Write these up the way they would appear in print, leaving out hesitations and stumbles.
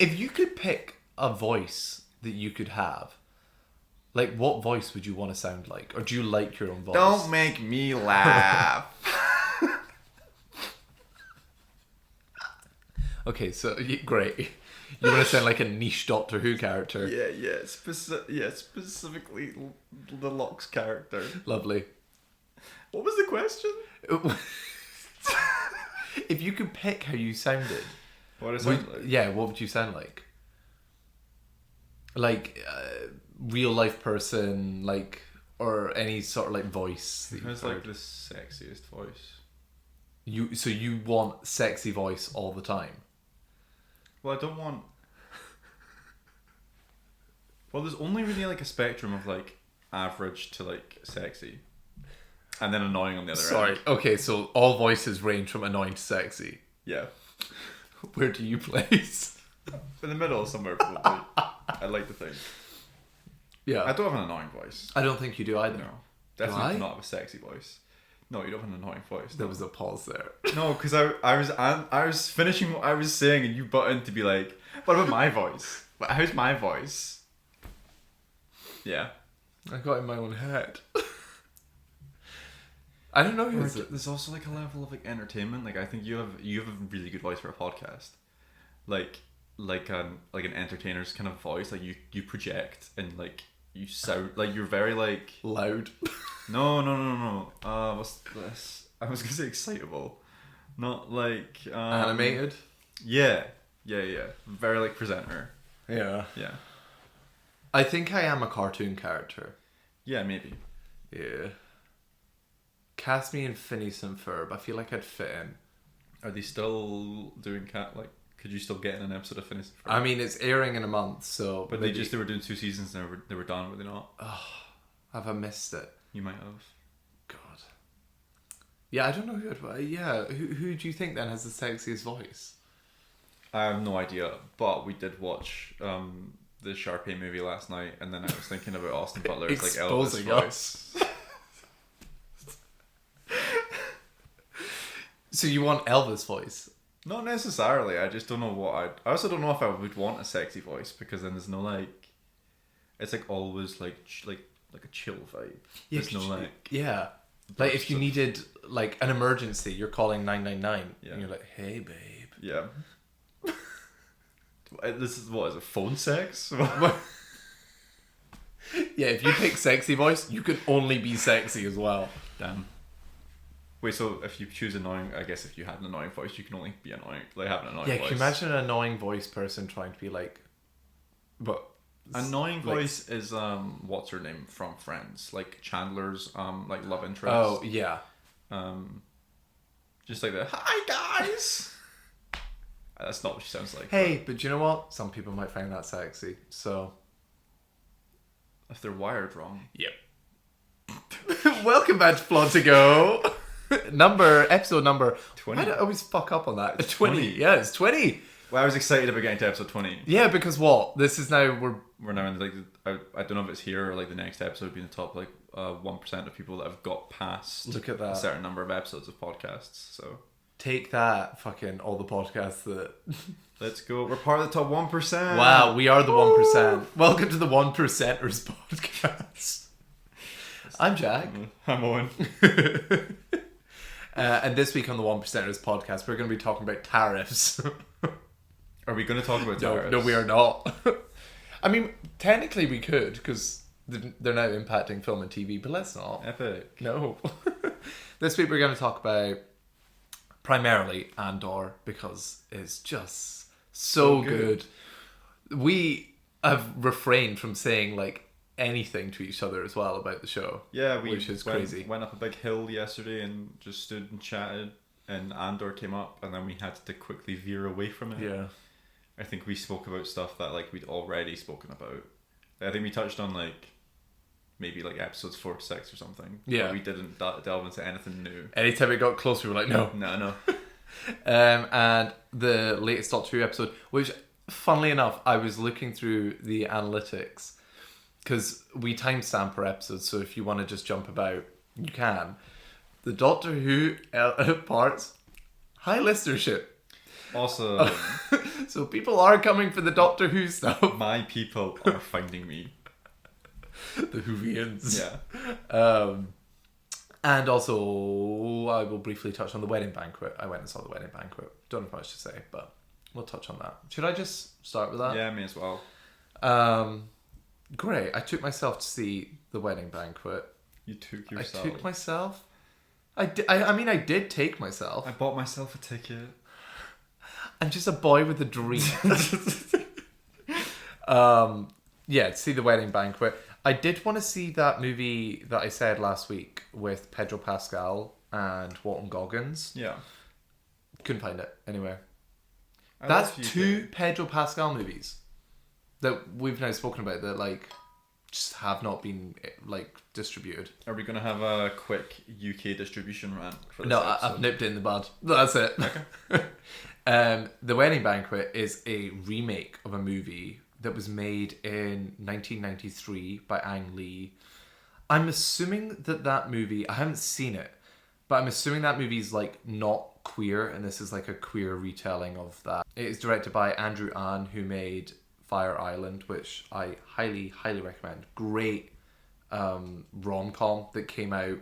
If you could pick a voice that you could have, like, what voice would you want to sound like? Or do you like your own voice? Don't make me laugh. Okay, so, great. You want to sound like a niche Doctor Who character. Specifically the Locke's character. Lovely. What was the question? If you could pick how you sounded... What does it sound like? Yeah, what would you sound like? Like, real life person, like, or any sort of, like, voice. Who's, like, the sexiest voice? So you want sexy voice all the time? Well, I don't want... Well, there's only really, like, a spectrum of, like, average to, like, sexy. And then annoying on the other end. Sorry. Okay, so all voices range from annoying to sexy. Yeah. Where do you place? In the middle somewhere, probably. I'd like to think. Yeah. I don't have an annoying voice. I don't think you do either. No. Definitely do not have a sexy voice. No, you don't have an annoying voice. There was a pause there. No, because I was finishing what I was saying and you butt in to be like, what about my voice? How's my voice? Yeah. I got in my own head. I don't know. There's also like a level of like entertainment. Like I think you have a really good voice for a podcast. Like an entertainer's kind of voice. Like you project and like you sound like you're very like loud. No. What's this? I was gonna say excitable, not like animated. Yeah. Very like presenter. Yeah. Yeah. I think I am a cartoon character. Yeah, maybe. Yeah. Cast me in Phineas and Ferb. I feel like I'd fit in. Are they still doing could you still get in an episode of Phineas and Ferb? I mean, it's airing in a month, so... But they were doing 2 seasons and they were done, were they not? Oh, have I missed it? You might have. God. Yeah, I don't know who I'd... Yeah, who do you think then has the sexiest voice? I have no idea, but we did watch the Sharpay movie last night, and then I was thinking about Austin Butler's like Elvis voice. So you want Elvis voice? Not necessarily. I just don't know what I also don't know if I would want a sexy voice because then there's no like. It's like always like a chill vibe. Yeah, there's no like. Yeah. Like if you needed like an emergency, you're calling 999. Yeah. And you're like, hey babe. Yeah. This is what is it? Phone sex? Yeah, if you pick sexy voice, you can only be sexy as well. Damn. Wait, so if you choose annoying, I guess if you had an annoying voice, you can only be annoying. Like have an annoying voice. Yeah, can you imagine an annoying voice person trying to be like, but annoying voice is what's her name from Friends, like Chandler's like love interest. Oh yeah. Just like the hi guys. That's not what she sounds like. Hey, but you know what? Some people might find that sexy. So if they're wired wrong. Yep. Welcome back to Plot to Go. Episode number 20. Why do I always fuck up on that? It's 20. Yeah, it's 20. Well, I was excited about getting to episode 20. Yeah, because what? This is now we're now in like I don't know if it's here or like the next episode being the top like 1% of people that have got past look at that a certain number of episodes of podcasts. So take that, fucking all the podcasts that. Let's go. We're part of the top 1%. Wow, we are the 1%. Welcome to the 1%ers podcast. I'm Jack. I'm Owen. And this week on the 1%ers podcast, we're going to be talking about tariffs. Are we going to talk about tariffs? No, we are not. I mean, technically we could, because they're now impacting film and TV, but let's not. Epic. No. This week we're going to talk about primarily Andor, because it's just so good. We have refrained from saying like anything to each other as well about the show. Yeah, which is crazy. Went up a big hill yesterday and just stood and chatted, and Andor came up, and then we had to quickly veer away from it. Yeah. I think we spoke about stuff that like we'd already spoken about. I think we touched on like maybe like episodes 4 to 6 or something. Yeah. But we didn't delve into anything new. Anytime it got closer, we were like, no. No. And the latest Doctor Who episode, which funnily enough, I was looking through the analytics because we timestamp our episodes, so if you want to just jump about, you can. The Doctor Who parts, high listenership. Also, So people are coming for the Doctor Who stuff. my people are finding me. The Whovians. Yeah. And also, I will briefly touch on the Wedding Banquet. I went and saw the Wedding Banquet. Don't have much to say, but we'll touch on that. Should I just start with that? Yeah, me as well. Great. I took myself to see the Wedding Banquet. You took yourself. I took myself. I mean, I did take myself. I bought myself a ticket. I'm just a boy with a dream. Yeah, to see the Wedding Banquet. I did want to see that movie that I said last week with Pedro Pascal and Walton Goggins. Yeah. Couldn't find it anywhere. That's That's two Pedro Pascal movies that we've now spoken about that like just have not been like distributed. Are we gonna have a quick UK distribution rant for this No, episode? I've nipped it in the bud. That's it. Okay. The Wedding Banquet is a remake of a movie that was made in 1993 by Ang Lee. I'm assuming that movie, I haven't seen it, but I'm assuming that movie's like not queer, and this is like a queer retelling of that. It is directed by Andrew Ahn, who made Fire Island, which I highly, highly recommend. Great rom-com that came out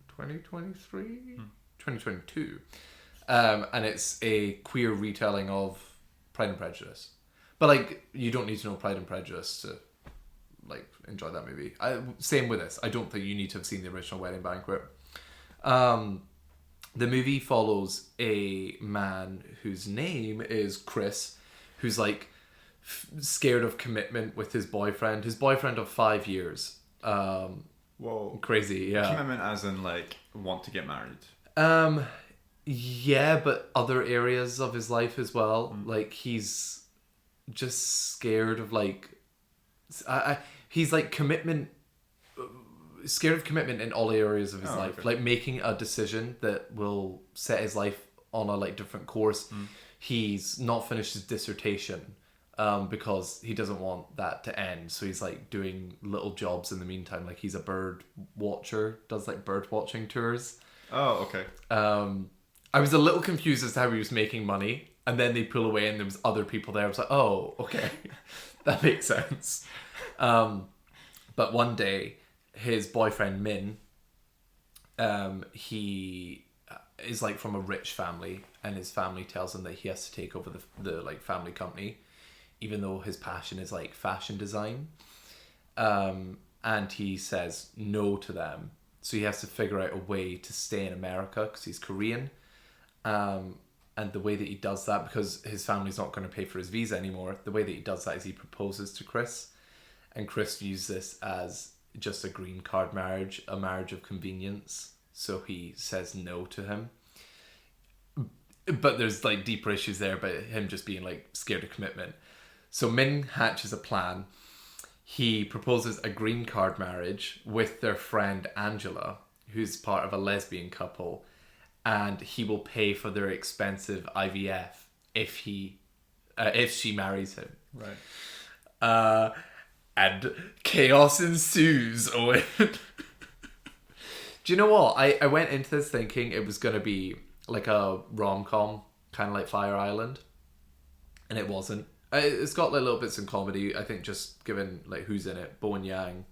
2023? 2022. And it's a queer retelling of Pride and Prejudice. But like, you don't need to know Pride and Prejudice to like enjoy that movie. Same with this. I don't think you need to have seen the original Wedding Banquet. The movie follows a man whose name is Chris, who's like scared of commitment with his boyfriend of 5 years. Whoa. Crazy, yeah. Commitment as in like want to get married. Yeah, but other areas of his life as well. Like he's just scared of like, he's like scared of commitment in all areas of his life. Okay. Like making a decision that will set his life on a like different course. He's not finished his dissertation because he doesn't want that to end. So he's like doing little jobs in the meantime. Like he's a bird watcher, does like bird watching tours. Oh, okay. I was a little confused as to how he was making money, and then they pull away and there was other people there. I was like, oh, okay. That makes sense. But one day, his boyfriend Min, he is like from a rich family, and his family tells him that he has to take over the like family company, even though his passion is like fashion design. And he says no to them. So he has to figure out a way to stay in America because he's Korean. And the way that he does that, because his family's not going to pay for his visa anymore, the way that he does that is he proposes to Chris. And Chris views this as just a green card marriage, a marriage of convenience. So he says no to him. But there's like deeper issues there about him just being like scared of commitment. So Min hatches a plan. He proposes a green card marriage with their friend Angela, who's part of a lesbian couple, and he will pay for their expensive IVF if she marries him. Right. And chaos ensues, Owen. Do you know what? I went into this thinking it was going to be like a rom-com, kind of like Fire Island, and it wasn't. It's got like little bits of comedy, I think, just given like who's in it. Bowen Yang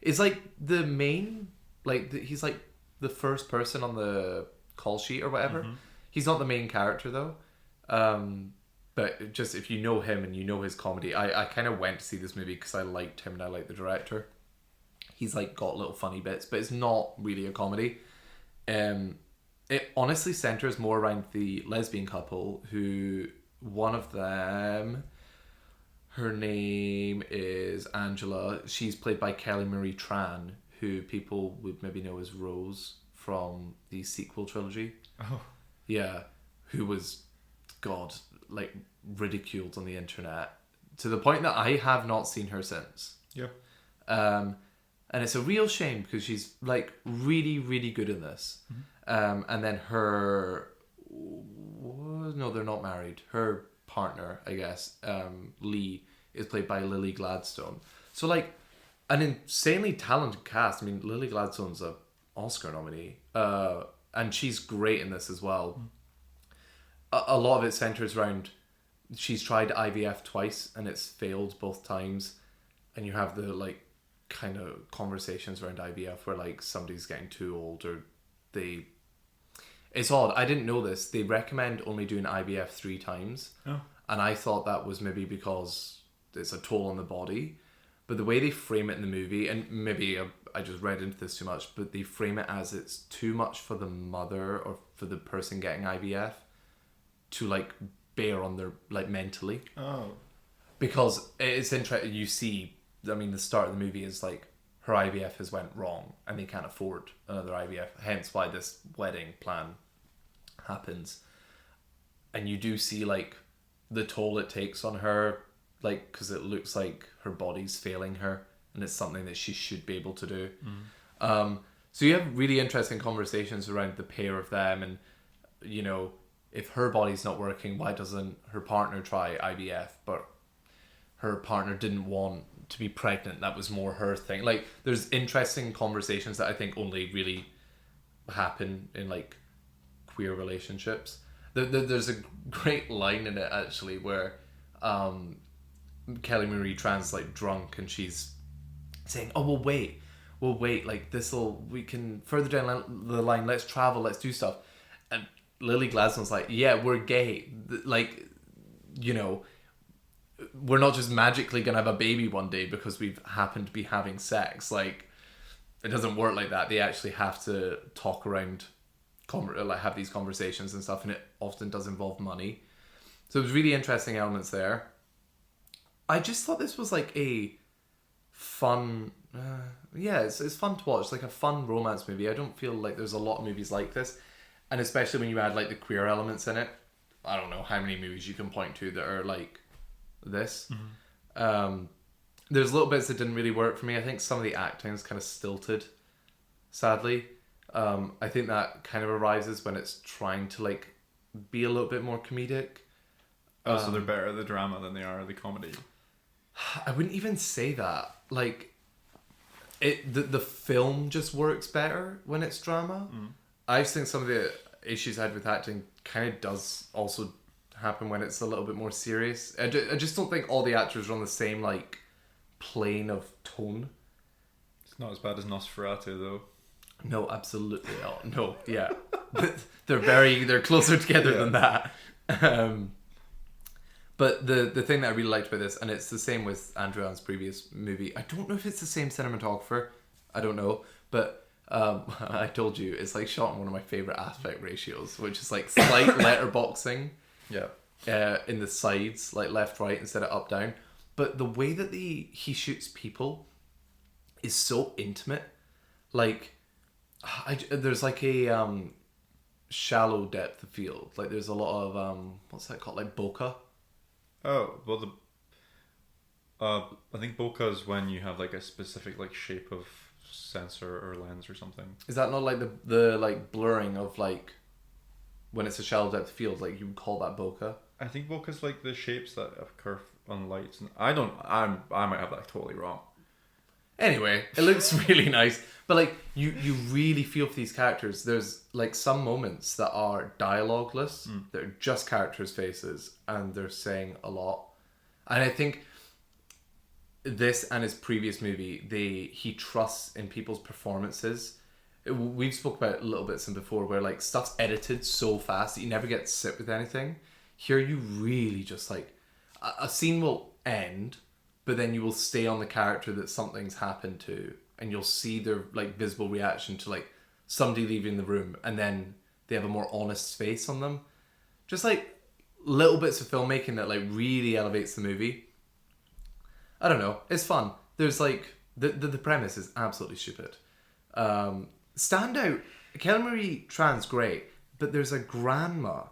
is like the main, like he's like the first person on the call sheet or whatever. He's not the main character though. But just if you know him and you know his comedy, I kind of went to see this movie because I liked him and I liked the director. He's like got little funny bits, but it's not really a comedy. It honestly centers more around the lesbian couple who, one of them, her name is Angela. She's played by Kelly Marie Tran, who people would maybe know as Rose from the sequel trilogy. Oh. Yeah, who was, God, like ridiculed on the internet to the point that I have not seen her since. Yeah. And it's a real shame because she's like really, really good in this. And then her, no, they're not married. Her partner, I guess, Lee, is played by Lily Gladstone. So like an insanely talented cast. I mean, Lily Gladstone's a Oscar nominee, and she's great in this as well. a lot of it centers around she's tried IVF twice and it's failed both times, and you have the like kind of conversations around IVF where like somebody's getting too old or they. It's odd. I didn't know this. They recommend only doing IVF 3 times, and I thought that was maybe because it's a toll on the body. But the way they frame it in the movie, and maybe I just read into this too much, but they frame it as it's too much for the mother or for the person getting IVF to like bear on their like mentally. Oh. Because it's interesting. You see, I mean, the start of the movie is like her IVF has went wrong and they can't afford another IVF. Hence why this wedding plan happens. And you do see like the toll it takes on her, like, because it looks like her body's failing her and it's something that she should be able to do. So you have really interesting conversations around the pair of them, and you know, if her body's not working, why doesn't her partner try IVF? But her partner didn't want to be pregnant. That was more her thing. Like, there's interesting conversations that I think only really happen in like queer relationships. There's a great line in it actually where Kelly Marie Tran's like drunk and she's saying, "Oh, we'll wait. Like we can further down the line. Let's travel. Let's do stuff." And Lily Gladstone's like, "Yeah, we're gay. Like, you know, we're not just magically gonna have a baby one day because we've happened to be having sex. Like, it doesn't work like that. They actually have to talk around, like have these conversations and stuff, and it often does involve money. So there's really interesting elements there. I just thought this was like a fun, it's fun to watch, like a fun romance movie. I don't feel like there's a lot of movies like this, and especially when you add like the queer elements in it. I don't know how many movies you can point to that are like this. There's little bits that didn't really work for me. I think some of the acting is kind of stilted, sadly. I think that kind of arises when it's trying to like be a little bit more comedic. So they're better at the drama than they are at the comedy. I wouldn't even say that. Like, the film just works better when it's drama. I just think some of the issues I had with acting kind of does also happen when it's a little bit more serious. I just don't think all the actors are on the same like plane of tone. It's not as bad as Nosferatu though. No, absolutely not. No, yeah. they're closer together than that. But the thing that I really liked about this, and it's the same with Andrew Ann's previous movie, I don't know if it's the same cinematographer, I don't know, but I told you, it's like shot in one of my favourite aspect ratios, which is like slight letterboxing in the sides, like left, right, instead of up, down. But the way that he shoots people is so intimate. Like, there's like a shallow depth of field. Like, there's a lot of, what's that called? Like bokeh. Oh, well, I think bokeh is when you have like a specific like shape of sensor or lens or something. Is that not like the like blurring of like when it's a shallow depth field? Like, you would call that bokeh? I think bokeh is like the shapes that occur on lights. And I might have that totally wrong. Anyway, it looks really nice, but like you really feel for these characters. There's like some moments that are dialogueless, that are just characters' faces, and they're saying a lot. And I think this and his previous movie, he trusts in people's performances. We've spoke about little bits in before where like stuff's edited so fast that you never get to sit with anything. Here you really just like a scene will end, but then you will stay on the character that something's happened to, and you'll see their like visible reaction to like somebody leaving the room, and then they have a more honest face on them. Just like little bits of filmmaking that like really elevates the movie. I don't know, it's fun. There's like the premise is absolutely stupid. Standout, Kelly Marie Tran's great, but there's a grandma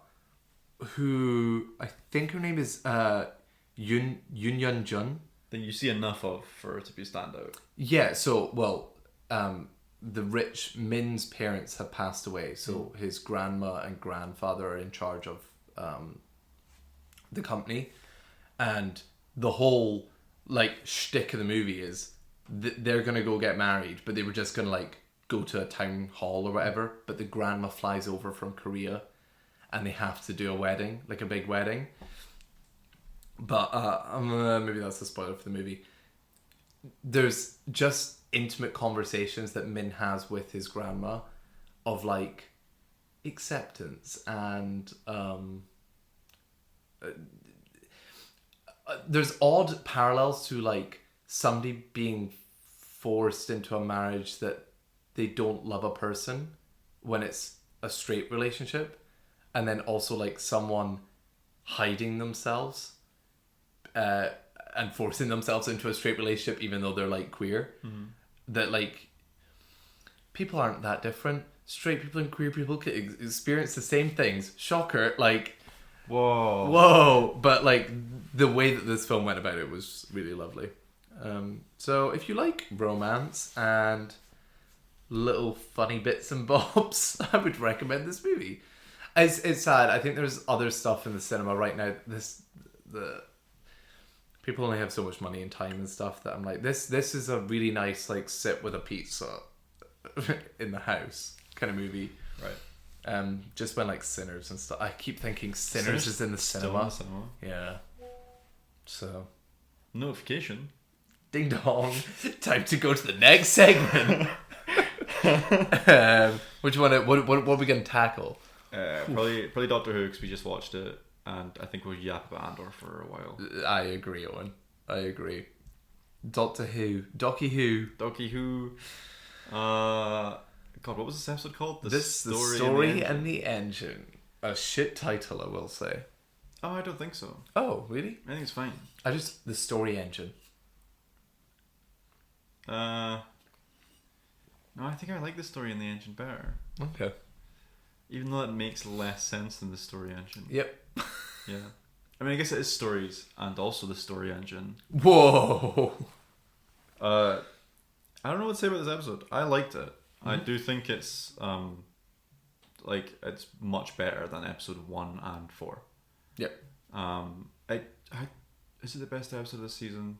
who I think her name is Yoon Yun Jun. Then you see enough of for it to be standout. Yeah, so, well, the rich Min's parents have passed away, so his grandma and grandfather are in charge of the company, and the whole like shtick of the movie is they're gonna go get married, but they were just gonna like go to a town hall or whatever, but the grandma flies over from Korea, and they have to do a wedding, like a big wedding. But maybe that's a spoiler for the movie. There's just intimate conversations that Min has with his grandma of like acceptance and there's odd parallels to like somebody being forced into a marriage that they don't love a person when it's a straight relationship, and then also like someone hiding themselves and forcing themselves into a straight relationship even though they're like queer. That like people aren't that different. Straight people and queer people can experience the same things. Shocker. Like whoa, but like the way that this film went about it was really lovely. So if you like romance and little funny bits and bobs, I would recommend this movie. It's sad. I think there's other stuff in the cinema right now. The people only have so much money and time and stuff that I'm like, this is a really nice like sit with a pizza in the house kind of movie. Right. Just when like Sinners and stuff. I keep thinking Sinners is in the cinema. Yeah. So notification. Ding dong. Time to go to the next segment. Which one? What are we gonna tackle? Probably Doctor Who, because we just watched it, and I think we'll yap about Andor for a while. I agree, Owen. I agree. Doctor Who. Docky Who. Docky Who. God, what was this episode called? The Story and the Engine. A shit title, I will say. Oh, I don't think so. Oh, really? I think it's fine. The Story Engine. No, I think I like the Story and the Engine better. Okay. Even though it makes less sense than the Story Engine. Yep. Yeah. I mean, I guess it is stories and also the Story Engine. Whoa. I don't know what to say about this episode. I liked it. I do think it's like it's much better than episode 1 and 4. Yep. Is it the best episode of the season?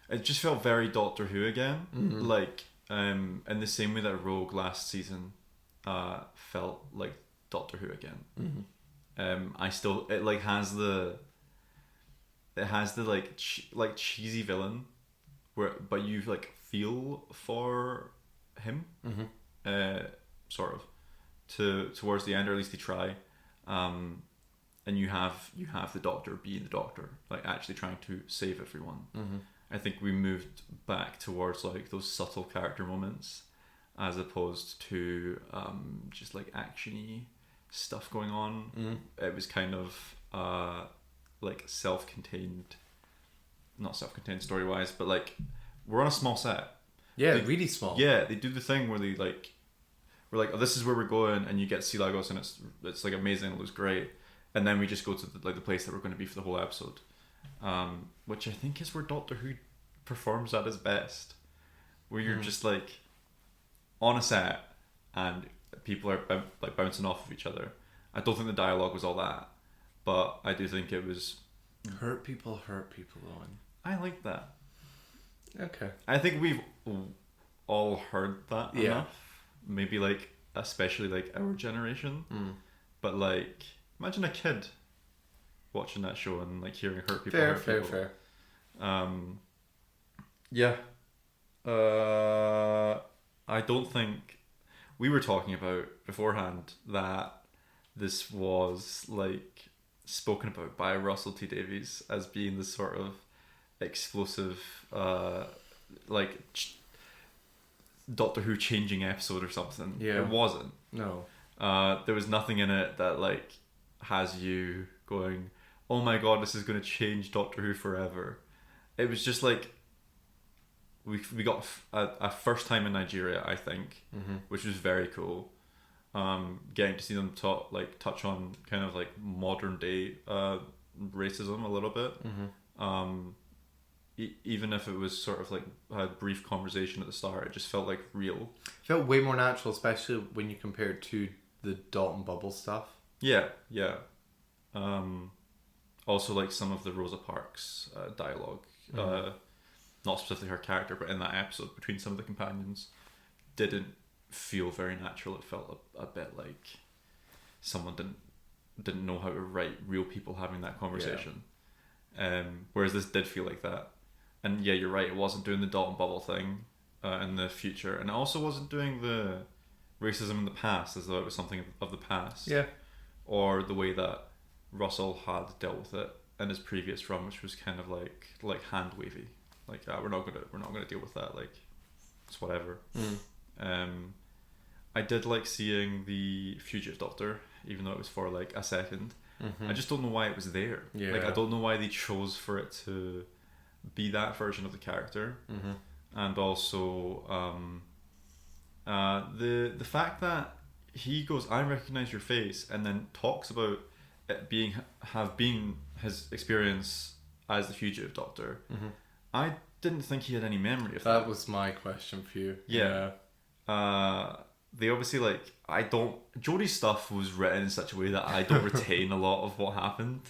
It just felt very Doctor Who again. Like in the same way that Rogue last season felt like Doctor Who again. It like has the like cheesy villain but you like feel for him, sort of towards the end, or at least they try, and you have the Doctor being the Doctor, like actually trying to save everyone. I think we moved back towards like those subtle character moments as opposed to just like actiony stuff going on. It was kind of like self-contained, not self-contained story-wise, but like we're on a small set. Yeah, really small. Yeah, they do the thing where they like, we're like, oh, this is where we're going, and you get to see Lagos, and it's like amazing, it looks great, and then we just go to the place that we're going to be for the whole episode, which I think is where Doctor Who performs at his best, where you're just like on a set and people are like bouncing off of each other. I don't think the dialogue was all that, but I do think it was hurt people, Owen. I like that. Okay. I think we've all heard that enough. Maybe like, especially like our generation. But like, imagine a kid watching that show and like hearing hurt people. Fair. Yeah. I don't think we were talking about beforehand that this was like spoken about by Russell T Davies as being the sort of explosive like Doctor Who changing episode or something. It wasn't. No. There was nothing in it that like has you going, oh my god, this is going to change Doctor Who forever. It was just like we got a first time in Nigeria, I think, which was very cool. Getting to see them touch on kind of like modern day racism a little bit. Even if it was sort of like a brief conversation at the start, it just felt like real. It felt way more natural, especially when you compare it to the Dalton Bubble stuff. Yeah. Also, like some of the Rosa Parks dialogue, not specifically her character, but in that episode between some of the companions, didn't feel very natural. It felt a bit like someone didn't know how to write real people having that conversation. Whereas this did feel like that. And yeah, you're right, it wasn't doing the dot and bubble thing in the future, and it also wasn't doing the racism in the past as though it was something of the past. Yeah. Or the way that Russell had dealt with it in his previous run, which was kind of like hand wavy, like we're not gonna deal with that, like it's whatever. I did like seeing the Fugitive Doctor, even though it was for like a second. I just don't know why it was there. Like I don't know why they chose for it to be that version of the character. And also the fact that he goes, I recognize your face, and then talks about it being his experience as the Fugitive Doctor. I didn't think he had any memory of that. That was my question for you. Yeah. They obviously Jodie's stuff was written in such a way that I don't retain a lot of what happened.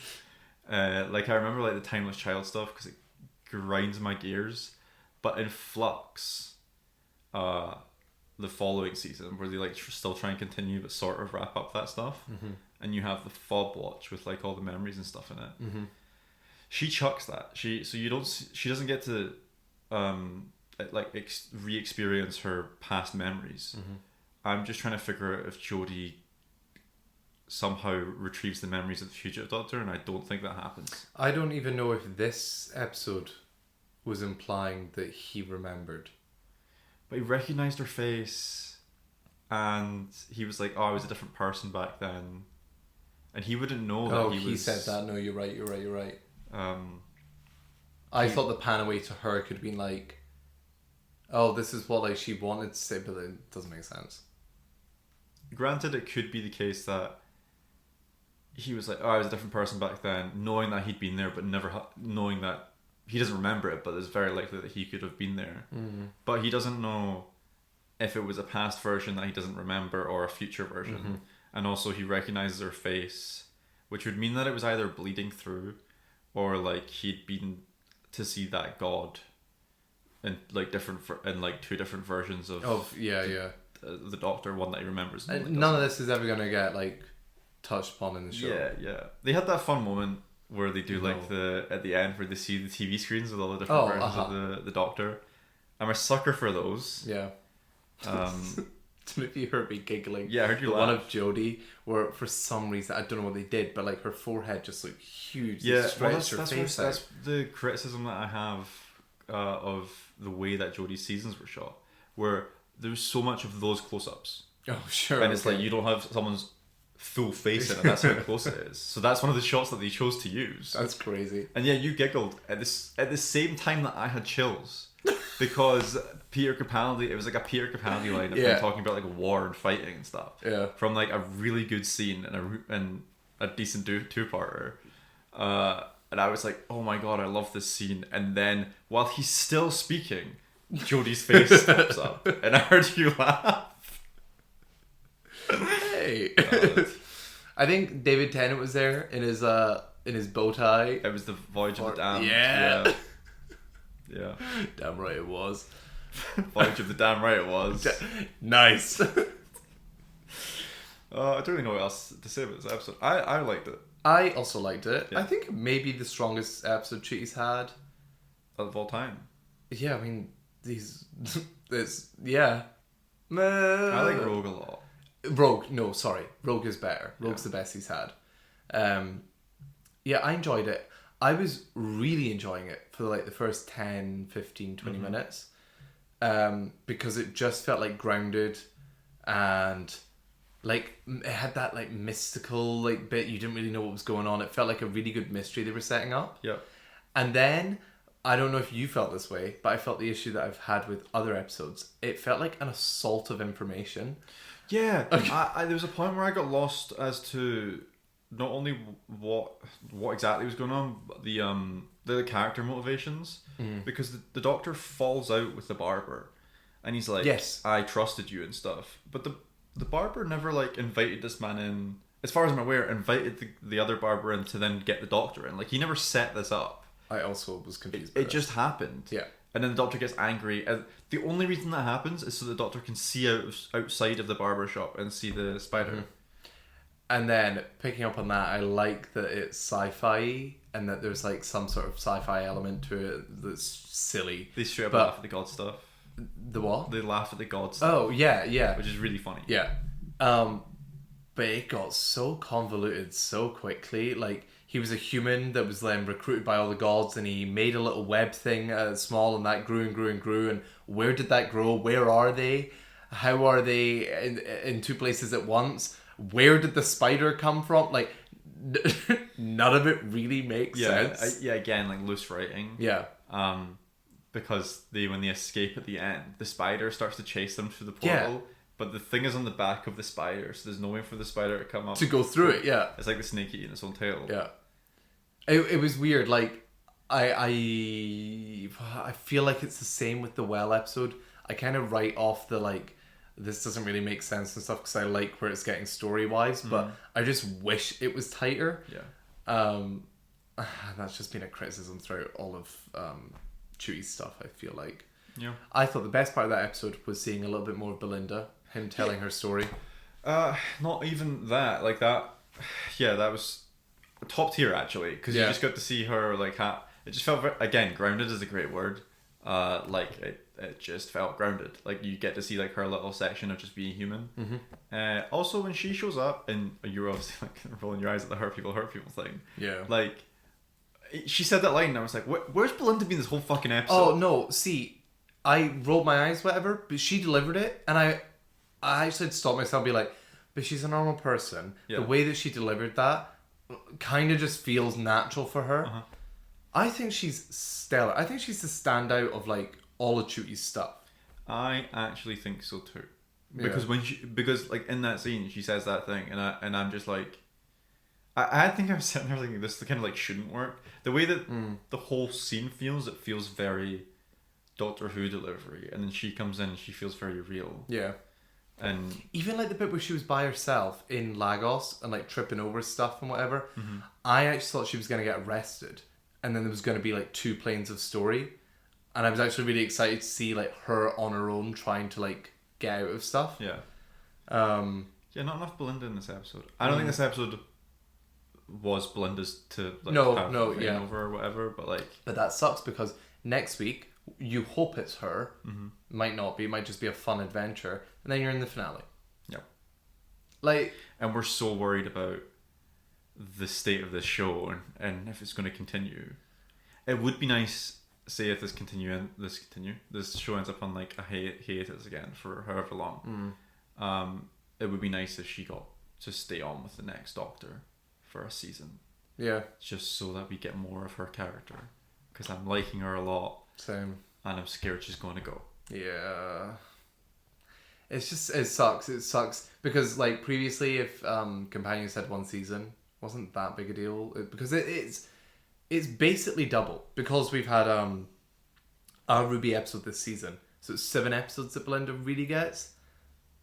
Like I remember like the Timeless Child stuff because it grinds my gears, but in Flux, the following season where they like still try and continue but sort of wrap up that stuff, and you have the fob watch with like all the memories and stuff in it. She chucks that. She doesn't get to re-experience her past memories. I'm just trying to figure out if Jodie somehow retrieves the memories of the Fugitive Doctor, and I don't think that happens. I don't even know if this episode was implying that he remembered. But he recognised her face, and he was like, "Oh, I was a different person back then," and he wouldn't know that he was. He said that. No, you're right. I thought the pan away to her could have been like, "Oh, this is what like she wanted to say," but it doesn't make sense. Granted, it could be the case that he was like, "Oh, I was a different person back then," knowing that he'd been there, but never knowing that he doesn't remember it. But it's very likely that he could have been there. But he doesn't know if it was a past version that he doesn't remember or a future version. And also, he recognizes her face, which would mean that it was either bleeding through, or like he'd been to see that god in like two different versions of the Doctor, one that he remembers. None of this is ever gonna get like touched upon in the show. Yeah. They had that fun moment where they do like at the end where they see the TV screens with all the different versions of the Doctor. I'm a sucker for those. Yeah. If you heard me giggling. Yeah, I heard you laugh. One of Jodie, where for some reason I don't know what they did, but like her forehead just looked huge. Yeah, that's the criticism that I have of the way that Jodie's seasons were shot, where there's so much of those close-ups. Oh sure. And it's like you don't have someone's full face in it. That's how close it is. So that's one of the shots that they chose to use. That's crazy. And yeah, you giggled at the same time that I had chills. Because Peter Capaldi, it was like a Peter Capaldi line of him talking about like war and fighting and stuff. Yeah. From like a really good scene and a decent two-parter. And I was like, oh my god, I love this scene. And then while he's still speaking, Jodie's face pops up, and I heard you laugh. Hey. I think David Tennant was there in his bow tie. It was the Voyage of the Damned. Yeah. Yeah. Damn right it was. Voyage of the Damn right it was. Nice. I don't really know what else to say about this episode. I liked it. I also liked it. Yeah. I think maybe the strongest episode Cheaty's had of all time. Yeah, I mean I like Rogue a lot. Rogue is better. Rogue's the best he's had. I enjoyed it. I was really enjoying it for like the first 10, 15, 20 minutes. Because it just felt like grounded and like it had that like mystical like bit. You didn't really know what was going on. It felt like a really good mystery they were setting up. Yeah. And then I don't know if you felt this way, but I felt the issue that I've had with other episodes. It felt like an assault of information. Yeah. There was a point where I got lost as to not only what exactly was going on, but the character motivations. Because the Doctor falls out with the barber, and he's like, "Yes, I trusted you" and stuff. But the barber never like invited this man in. As far as I'm aware, invited the other barber in to then get the Doctor in. Like he never set this up. I also was confused. It just happened. Yeah. And then the Doctor gets angry. And the only reason that happens is so the Doctor can see outside of the barber shop and see the spider. And then picking up on that, I like that it's sci-fi and that there's like some sort of sci-fi element to it that's silly. They straight up But- laugh at the god stuff. The what? They laugh at the god stuff, Oh yeah. which is really funny. Yeah. But it got so convoluted so quickly. Like, he was a human that was then recruited by all the gods, and he made a little web thing small, and that grew and grew and grew. And where did that grow? Where are they? How are they in two places at once? Where did the spider come from? Like, none of it really makes sense. Again, like loose writing. Yeah. Because when they escape at the end, the spider starts to chase them through the portal. Yeah. But the thing is on the back of the spider, so there's no way for the spider to come up. To go through it, yeah. It's like the snake eating its own tail. Yeah. It was weird. Like, I feel like it's the same with the well episode. I kind of write off the, like, this doesn't really make sense and stuff because I like where it's getting story-wise, but I just wish it was tighter. Yeah. That's just been a criticism throughout all of Chewie's stuff, I feel like. Yeah. I thought the best part of that episode was seeing a little bit more of Belinda, him telling her story. Not even that. Like that. Yeah, that was top tier actually, because you just got to see her like. It just felt again grounded is a great word. Like it just felt grounded. Like you get to see like her little section of just being human. Mm-hmm. Also, when she shows up, and you're obviously like rolling your eyes at the hurt people thing. Yeah. Like she said that line, and I was like, "Where's Belinda been this whole fucking episode?" Oh no! See. I rolled my eyes, whatever, but she delivered it, and I actually had to stop myself and be like, but she's a normal person. Yeah. The way that she delivered that kind of just feels natural for her. Uh-huh. I think she's stellar. I think she's the standout of, like, all of Chuti's stuff. I actually think so too. Yeah. Because like in that scene, she says that thing, and I'm just like, I think I'm sitting there thinking this kind of like shouldn't work. The way that the whole scene feels, it feels very Doctor Who delivery, and then she comes in and she feels very real. Yeah. And even like the bit where she was by herself in Lagos and like tripping over stuff and whatever, I actually thought she was going to get arrested, and then there was going to be like two planes of story, and I was actually really excited to see like her on her own trying to like get out of stuff. yeah. Yeah, Not enough Belinda in this episode. I don't think this episode was Belinda's to like have reign over or whatever, but like. But that sucks because next week you hope it's her, might not be, it might just be a fun adventure, and then you're in the finale. Yeah. Like, and we're so worried about the state of this show and if it's going to continue. It would be nice, say if this show ends up on like a hiatus again for however long. It would be nice if she got to stay on with the next Doctor for a season. Yeah. Just so that we get more of her character, because I'm liking her a lot. Same. And I'm scared she's going to go. Yeah. It sucks because like previously if Companions had one season, wasn't that big a deal, because it's basically double, because we've had our Ruby episode this season, so it's 7 episodes that Belinda really gets,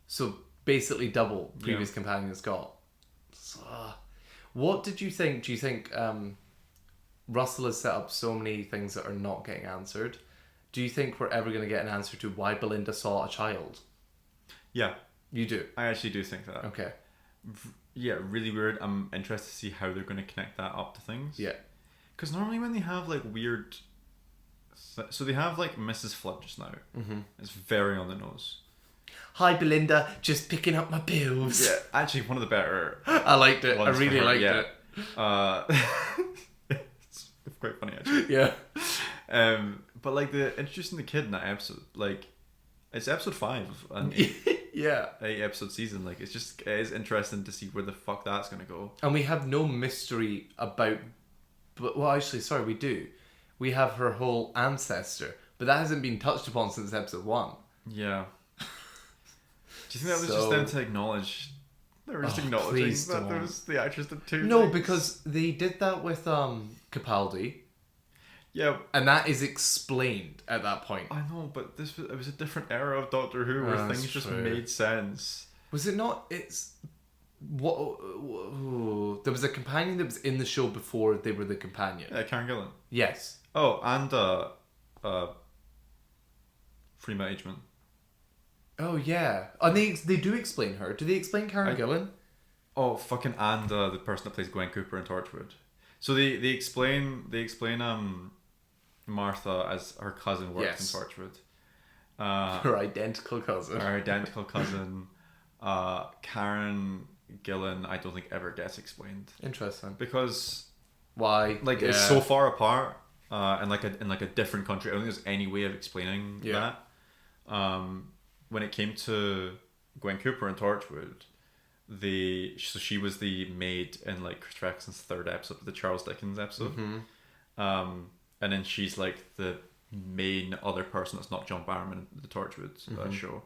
so basically double previous Companions got. So, what did you think? Do you think Russell has set up so many things that are not getting answered? Do you think we're ever going to get an answer to why Belinda saw a child? Yeah. You do? I actually do think that. Okay. Yeah, really weird. I'm interested to see how they're going to connect that up to things. Yeah. Because normally when they have like weird... So they have like Mrs. Flood just now. Mm-hmm. It's very on the nose. Hi Belinda, just picking up my pills. Yeah, actually one of the better... I liked it. I really liked it. It's quite funny actually. Yeah. But like introducing the kid in that episode, like it's episode 5 and yeah, 8 episode season. Like it is interesting to see where the fuck that's gonna go. And we have no mystery about. But well, actually, sorry, we do. We have her whole ancestor, but that hasn't been touched upon since episode 1. Yeah. Do you think that was just them to acknowledge? They were just acknowledging that there was the actress did 2 No, things? because they did that with Capaldi. Yeah, and that is explained at that point. I know, but it was a different era of Doctor Who where things just made sense. Was it not? It's what there was a companion that was in the show before they were the companion. Karen Gillan. Yes. Oh, and Freema Agement. Oh yeah, and they do explain her. Do they explain Karen Gillan? Oh, fucking Anda, the person that plays Gwen Cooper in Torchwood. So they explain Martha as her cousin works Yes. in Torchwood. Her identical cousin. Her identical cousin, Karen Gillan, I don't think ever gets explained Interesting. because Why? like it's so far apart, in like a different country. I don't think there's any way of explaining that. When it came to Gwen Cooper in Torchwood, so she was the maid in like Christopher Eccleston's third episode, the Charles Dickens episode. And then she's like the main other person that's not John Barrowman in the Torchwood show.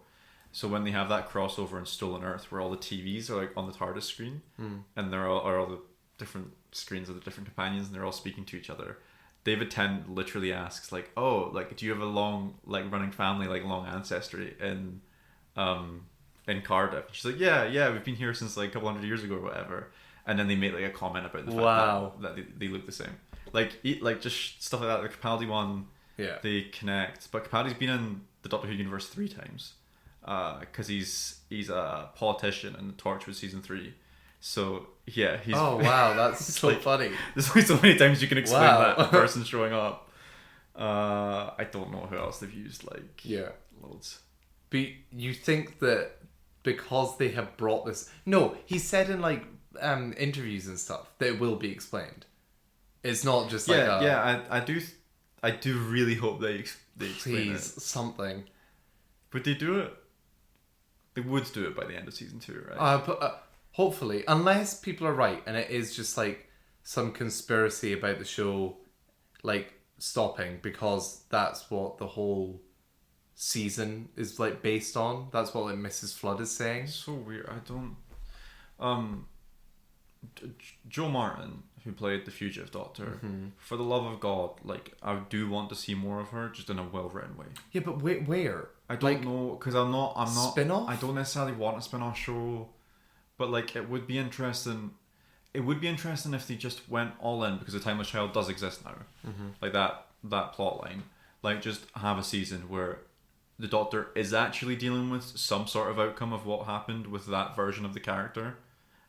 So when they have that crossover in Stolen Earth, where all the TVs are like on the TARDIS screen, and they're all the different screens of the different companions, and they're all speaking to each other. David Tennant literally asks like, "Oh, like, do you have a long like running family, like long ancestry in Cardiff?" She's like, "Yeah, we've been here since like a couple hundred years ago or whatever." And then they make like a comment about the fact that they look the same, like just stuff like that. The Capaldi one, they connect, but Capaldi's been in the Doctor Who universe 3 times, because he's a politician in the Torchwood season 3. So yeah, he's that's so like, funny. There's only so many times you can explain that person showing up. I don't know who else they've used, like loads. But you think that because they have brought this... No, he said in like interviews and stuff that it will be explained. It's not just like I do really hope they explain it. Something. Would they do it? They would do it by the end of season 2, right? Hopefully, unless people are right and it is just like some conspiracy about the show like stopping because that's what the whole season is like based on. That's what like Mrs. Flood is saying. So weird. I don't. Joe Martin, who played the fugitive Doctor, for the love of God, like I do want to see more of her, just in a well-written way. Yeah, but where? I don't know, because I'm not spin-off? I don't necessarily want a spin-off show, but like it would be interesting. It would be interesting if they just went all in, because the Timeless Child does exist now, like that plot line. Like just have a season where the Doctor is actually dealing with some sort of outcome of what happened with that version of the character,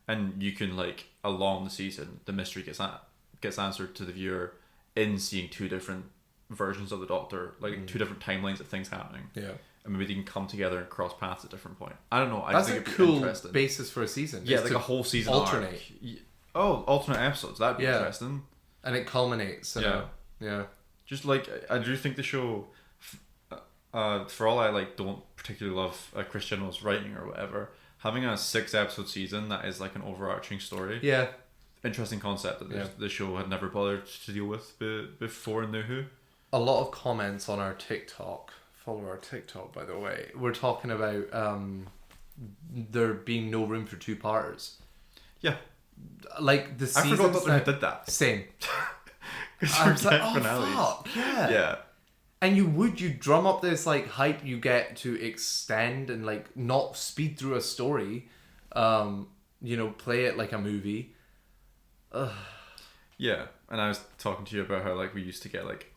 and you can like along the season the mystery gets answered to the viewer in seeing 2 different versions of the Doctor, like 2 different timelines of things happening. Yeah. And maybe they can come together and cross paths at different point. I don't know. That's a cool basis for a season. Yeah, like a whole season alternate. Arc. Oh, alternate episodes. That'd be interesting. And it culminates. Yeah. Just like I do think the show, for all I like don't particularly love Chris Chibnall's writing or whatever, having a 6-episode season that is like an overarching story. Yeah. Interesting concept that the show had never bothered to deal with before in New Who. A lot of comments on our TikTok. Follow our TikTok, by the way. We're talking about there being no room for 2-parters. Yeah. Like the seasons... I forgot that they did that. Same. I was like, fuck, yeah. And you drum up this like hype you get to extend and like not speed through a story, play it like a movie. Yeah, and I was talking to you about how like we used to get like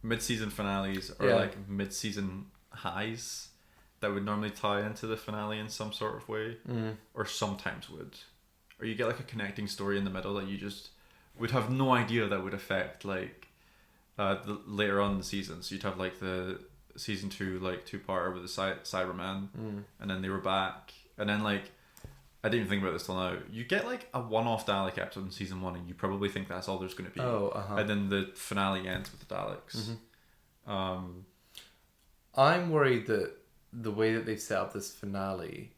mid-season finales or like mid-season highs that would normally tie into the finale in some sort of way, or sometimes would, or you get like a connecting story in the middle that you just would have no idea that would affect like later on in the season. So you'd have like the season 2 like 2-parter with the Cyberman, and then they were back, and then like I didn't even think about this till now. You get like a one-off Dalek episode in season 1, and you probably think that's all there's going to be. And then the finale ends with the Daleks. I'm worried that the way that they've set up this finale,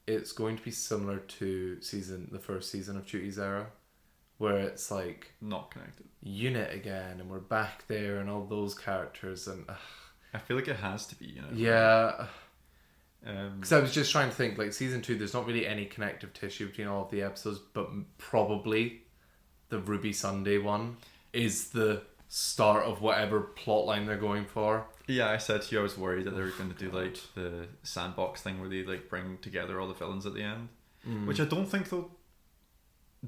it's going to be similar to the first season of Chuty's Era, where it's like not connected. Unit again, and we're back there, and all those characters, and I feel like it has to be, Yeah. Because I was just trying to think, like season 2, there's not really any connective tissue between all of the episodes, but probably the Ruby Sunday one is the start of whatever plot line they're going for. Yeah, I said to you I was worried that they were going to do like the sandbox thing where they like bring together all the villains at the end, which I don't think they'll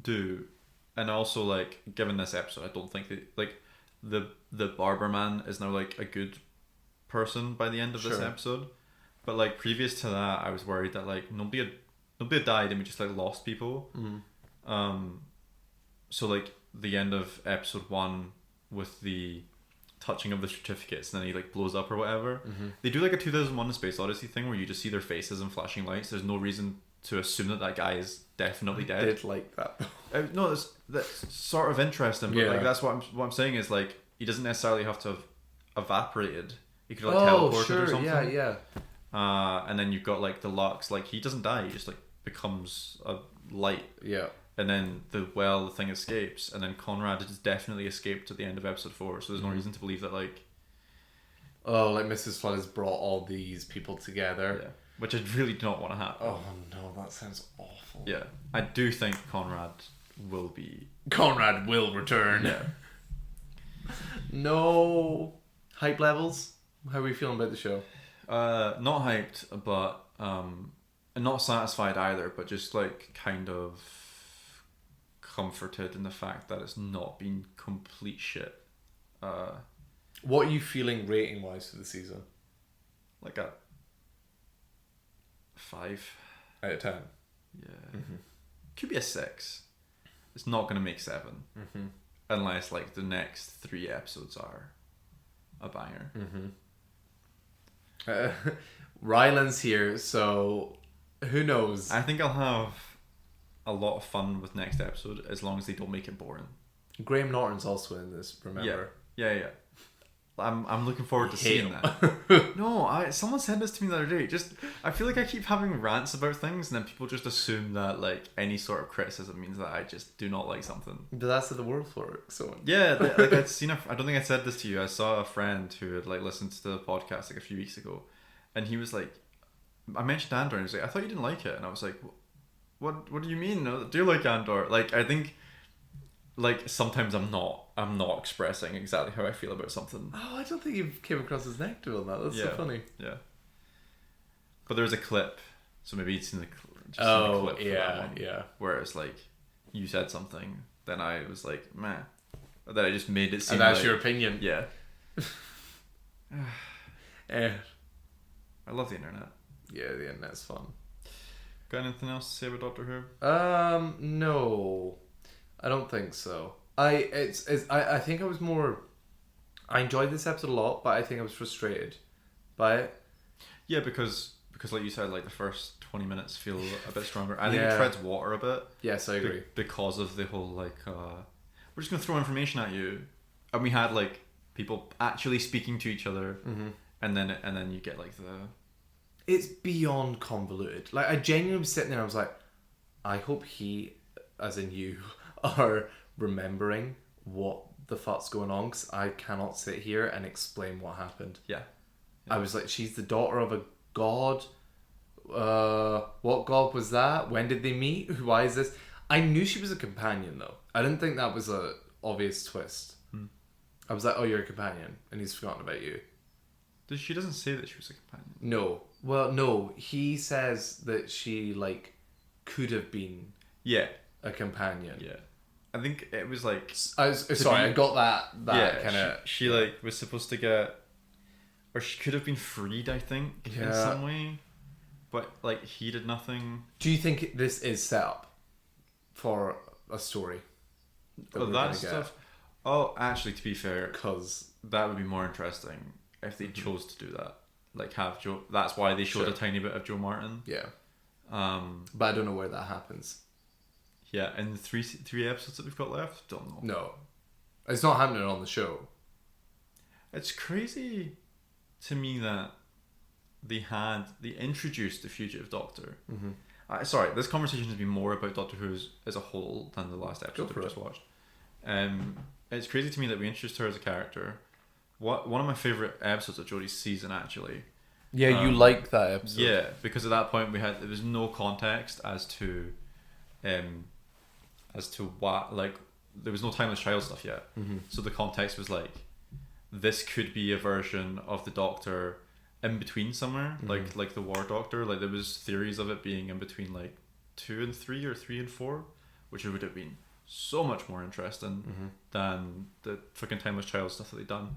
do. And also like given this episode, I don't think the barber man is now like a good person by the end of this episode. But like previous to that, I was worried that like nobody had nobody had died, and we just like lost people. So like the end of episode 1 with the touching of the certificates, and then he like blows up or whatever. They do like a 2001: A Space Odyssey thing where you just see their faces and flashing lights. There's no reason to assume that guy is definitely dead. I did like that. No, that's sort of interesting, but like that's what I'm saying is like he doesn't necessarily have to have evaporated. He could like teleported or something. Yeah. And then you've got like the Lux, like he doesn't die, he just like becomes a light. Yeah. And then the thing escapes, and then Conrad has definitely escaped at the end of episode 4, so there's no reason to believe that like like Mrs. Flood has brought all these people together. Yeah. Which I really do not want to happen. Oh no, that sounds awful. Yeah. I do think Conrad will return. Yeah. No hype levels. How are we feeling about the show? Not hyped, but not satisfied either, but just like kind of comforted in the fact that it's not been complete shit. What are you feeling rating wise for the season? Like a 5 out of 10. Yeah. Could be a 6. It's not gonna make 7 unless like the next 3 episodes are a banger. Ryland's here, so who knows? I think I'll have a lot of fun with next episode as long as they don't make it boring. Graham Norton's also in this, remember? Yeah. I'm looking forward to seeing that. No, someone said this to me the other day. Just I feel like I keep having rants about things, and then people just assume that like any sort of criticism means that I just do not like something. But that's how the world works. So yeah, like I'd seen I don't think I said this to you. I saw a friend who had like listened to the podcast like a few weeks ago, and he was like, I mentioned Andor, and he was like, I thought you didn't like it, and I was like, what do you mean? No, do you like Andor? Like I think. Like sometimes I'm not expressing exactly how I feel about something. Oh, I don't think you came across as negative on that. That's so funny. Yeah. But there's a clip, so maybe it's in the clip for that one, where it's like you said something, then I was like, meh. Then I just made it seem and that's like, your opinion. Yeah. I love the internet. Yeah, the internet's fun. Got anything else to say about Doctor Who? No. I don't think so. I think I was more. I enjoyed this episode a lot, but I think I was frustrated by it. Yeah, because like you said, like the first 20 minutes feel a bit stronger. I think it treads water a bit. Yes, I agree. Because of the whole like, we're just gonna throw information at you, and we had like people actually speaking to each other, and then you get like the. It's beyond convoluted. Like I genuinely was sitting there, I was like, I hope he, as in you, are remembering what the fuck's going on, because I cannot sit here and explain what happened. Yeah. I was like, she's the daughter of a god. What god was that? When did they meet? Why is this? I knew she was a companion though. I didn't think that was a obvious twist. I was like, oh, you're a companion, and he's forgotten about you. She doesn't say that she was a companion. No. Well, no. He says that she like could have been. Yeah. A companion. Yeah. I think it was like. I got that kind of. She like was supposed to get, or she could have been freed. I think in some way, but like he did nothing. Do you think this is set up for a story? That stuff. Oh, actually, to be fair, because that would be more interesting if they chose to do that. Like have Joe. That's why they showed a tiny bit of Joe Martin. Yeah. But I don't know where that happens. Yeah, and the three episodes that we've got left, don't know. No, it's not happening on the show. It's crazy to me that they introduced the Fugitive Doctor. Sorry, this conversation has been more about Doctor Who as a whole than the last episode that we just watched. It's crazy to me that we introduced her as a character. One of my favourite episodes of Jodie's season, actually. Yeah, you liked that episode. Yeah, because at that point there was no context as to what, like, there was no Timeless Child stuff yet. So the context was like, this could be a version of the Doctor in between somewhere, like the War Doctor. Like there was theories of it being in between like 2 and 3 or 3 and 4, which would have been so much more interesting than the fucking Timeless Child stuff that they've done.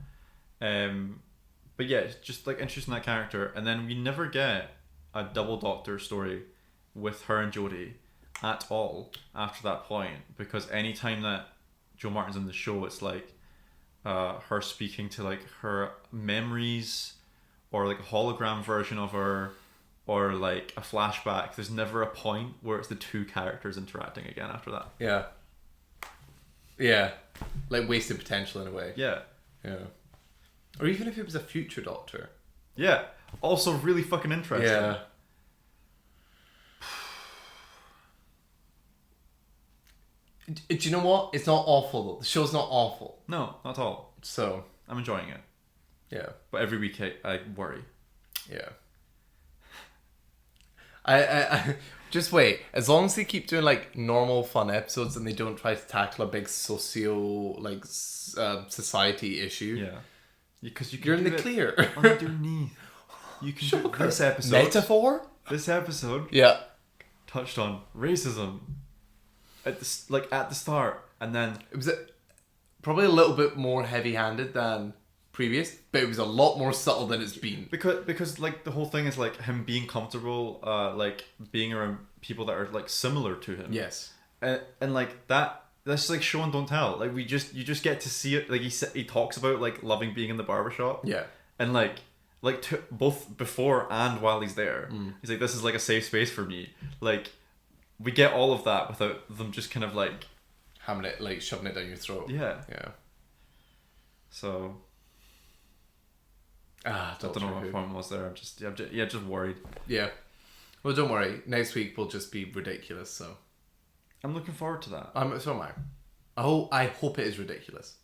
But yeah, it's just like interesting, that character. And then we never get a double Doctor story with her and Jodie at all after that point, because anytime that Joe Martin's in the show, it's like her speaking to like her memories or like a hologram version of her or like a flashback. There's never a point where it's the two characters interacting again after that. Yeah. Yeah. Like wasted potential in a way. Yeah. Yeah. Or even if it was a future Doctor. Yeah. Also really fucking interesting. Yeah. Do you know what? It's not awful though. The show's not awful. No, not at all. So I'm enjoying it. yeah. But every week I worry. Yeah. I just wait. As long as they keep doing like normal fun episodes and they don't try to tackle a big society issue. Yeah. Because You're in the clear. Underneath. You can do this episode. Metaphor? This episode Yeah. touched on racism at the start, and then It was probably a little bit more heavy-handed than previous, but it was a lot more subtle than it's been. because like the whole thing is like him being comfortable, like being around people that are like similar to him. Yes. And like that's like show and don't tell. Like you just get to see it. Like he talks about like loving being in the barbershop. Yeah. And both before and while he's there, he's like, this is like a safe space for me. Like we get all of that without them just kind of like having it, like shoving it down your throat. Yeah. Yeah. So I don't know what point was there. I'm just worried. Yeah. Well, don't worry. Next week will just be ridiculous. So I'm looking forward to that. So am I. I hope it is ridiculous.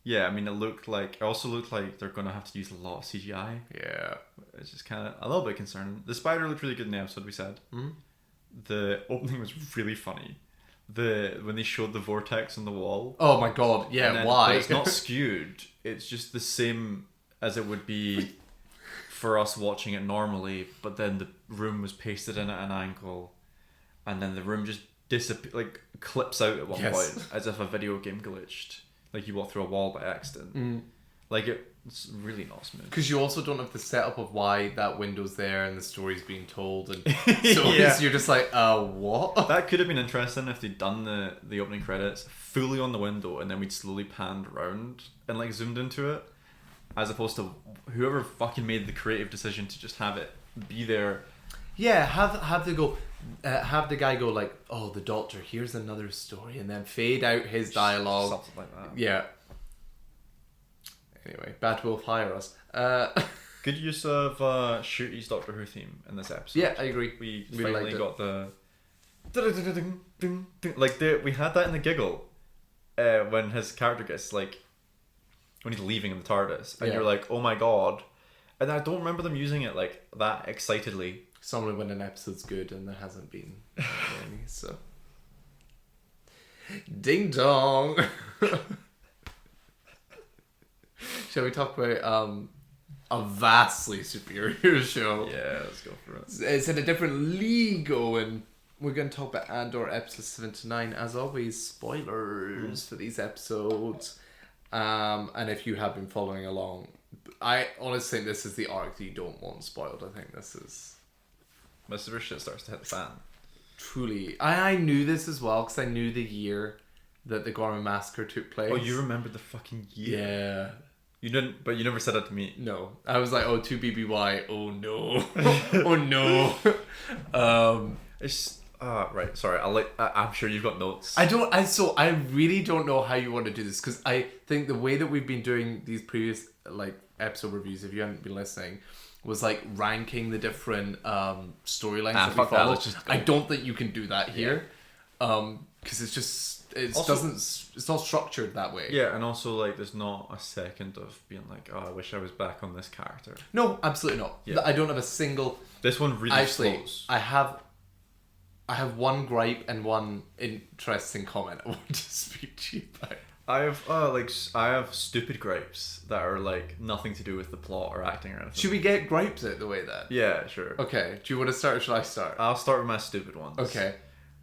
Yeah, I mean, it also looked like they're gonna have to use a lot of CGI. Yeah. It's just kind of a little bit concerning. The spider looked really good in the episode. We said. Mm-hmm. The opening was really funny. When they showed the vortex on the wall. Oh my god! Yeah, why? But it's not skewed. It's just the same as it would be for us watching it normally. But then the room was pasted in at an angle, and then the room just clips out at one point as if a video game glitched. Like you walk through a wall by accident. Like it's really not smooth. Because you also don't have the setup of why that window's there and the story's being told, and so you're just like, what? That could have been interesting if they'd done the opening credits fully on the window and then we'd slowly panned around and like zoomed into it, as opposed to whoever fucking made the creative decision to just have it be there. Yeah, have the guy go like, oh, the Doctor, here's another story, and then fade out his dialogue. Something like that. Yeah. Anyway, Bad Wolf, hire us. Good use of Shooty's Doctor Who theme in this episode. Yeah, I agree. We finally got the like we had that in the giggle when his character gets like when he's leaving in the TARDIS, and you're like, oh my god, and I don't remember them using it like that excitedly. It's normally when an episode's good, and there hasn't been any, so. Ding dong. Shall we talk about a vastly superior show? Yeah, let's go for it. It's in a different league, and we're going to talk about Andor episodes 7 to 9. As always, spoilers for these episodes. And if you have been following along, I honestly think this is the arc that you don't want spoiled. I think this is... Most of our shit starts to hit the fan. Truly. I knew this as well, because I knew the year that the Gorman Massacre took place. Oh, you remembered the fucking year? Yeah. You didn't, but you never said that to me. No. I was like, oh, 2BBY. Oh, no. Oh, no. It's... right, sorry. I'm sure you've got notes. I really don't know how you want to do this, because I think the way that we've been doing these previous episode reviews, if you haven't been listening, was ranking the different storylines that we follow. I don't think you can do that here, because it's not structured that way. Yeah, and also there's not a second of being like, oh, I wish I was back on this character. No, absolutely not. Yeah. I don't have a single. This one really flows. I have one gripe and one interesting comment I want to speak to you about. I have stupid gripes that are nothing to do with the plot or acting or anything. Should we get gripes out the way then? Yeah, sure. Okay. Do you want to start or should I start? I'll start with my stupid ones. Okay.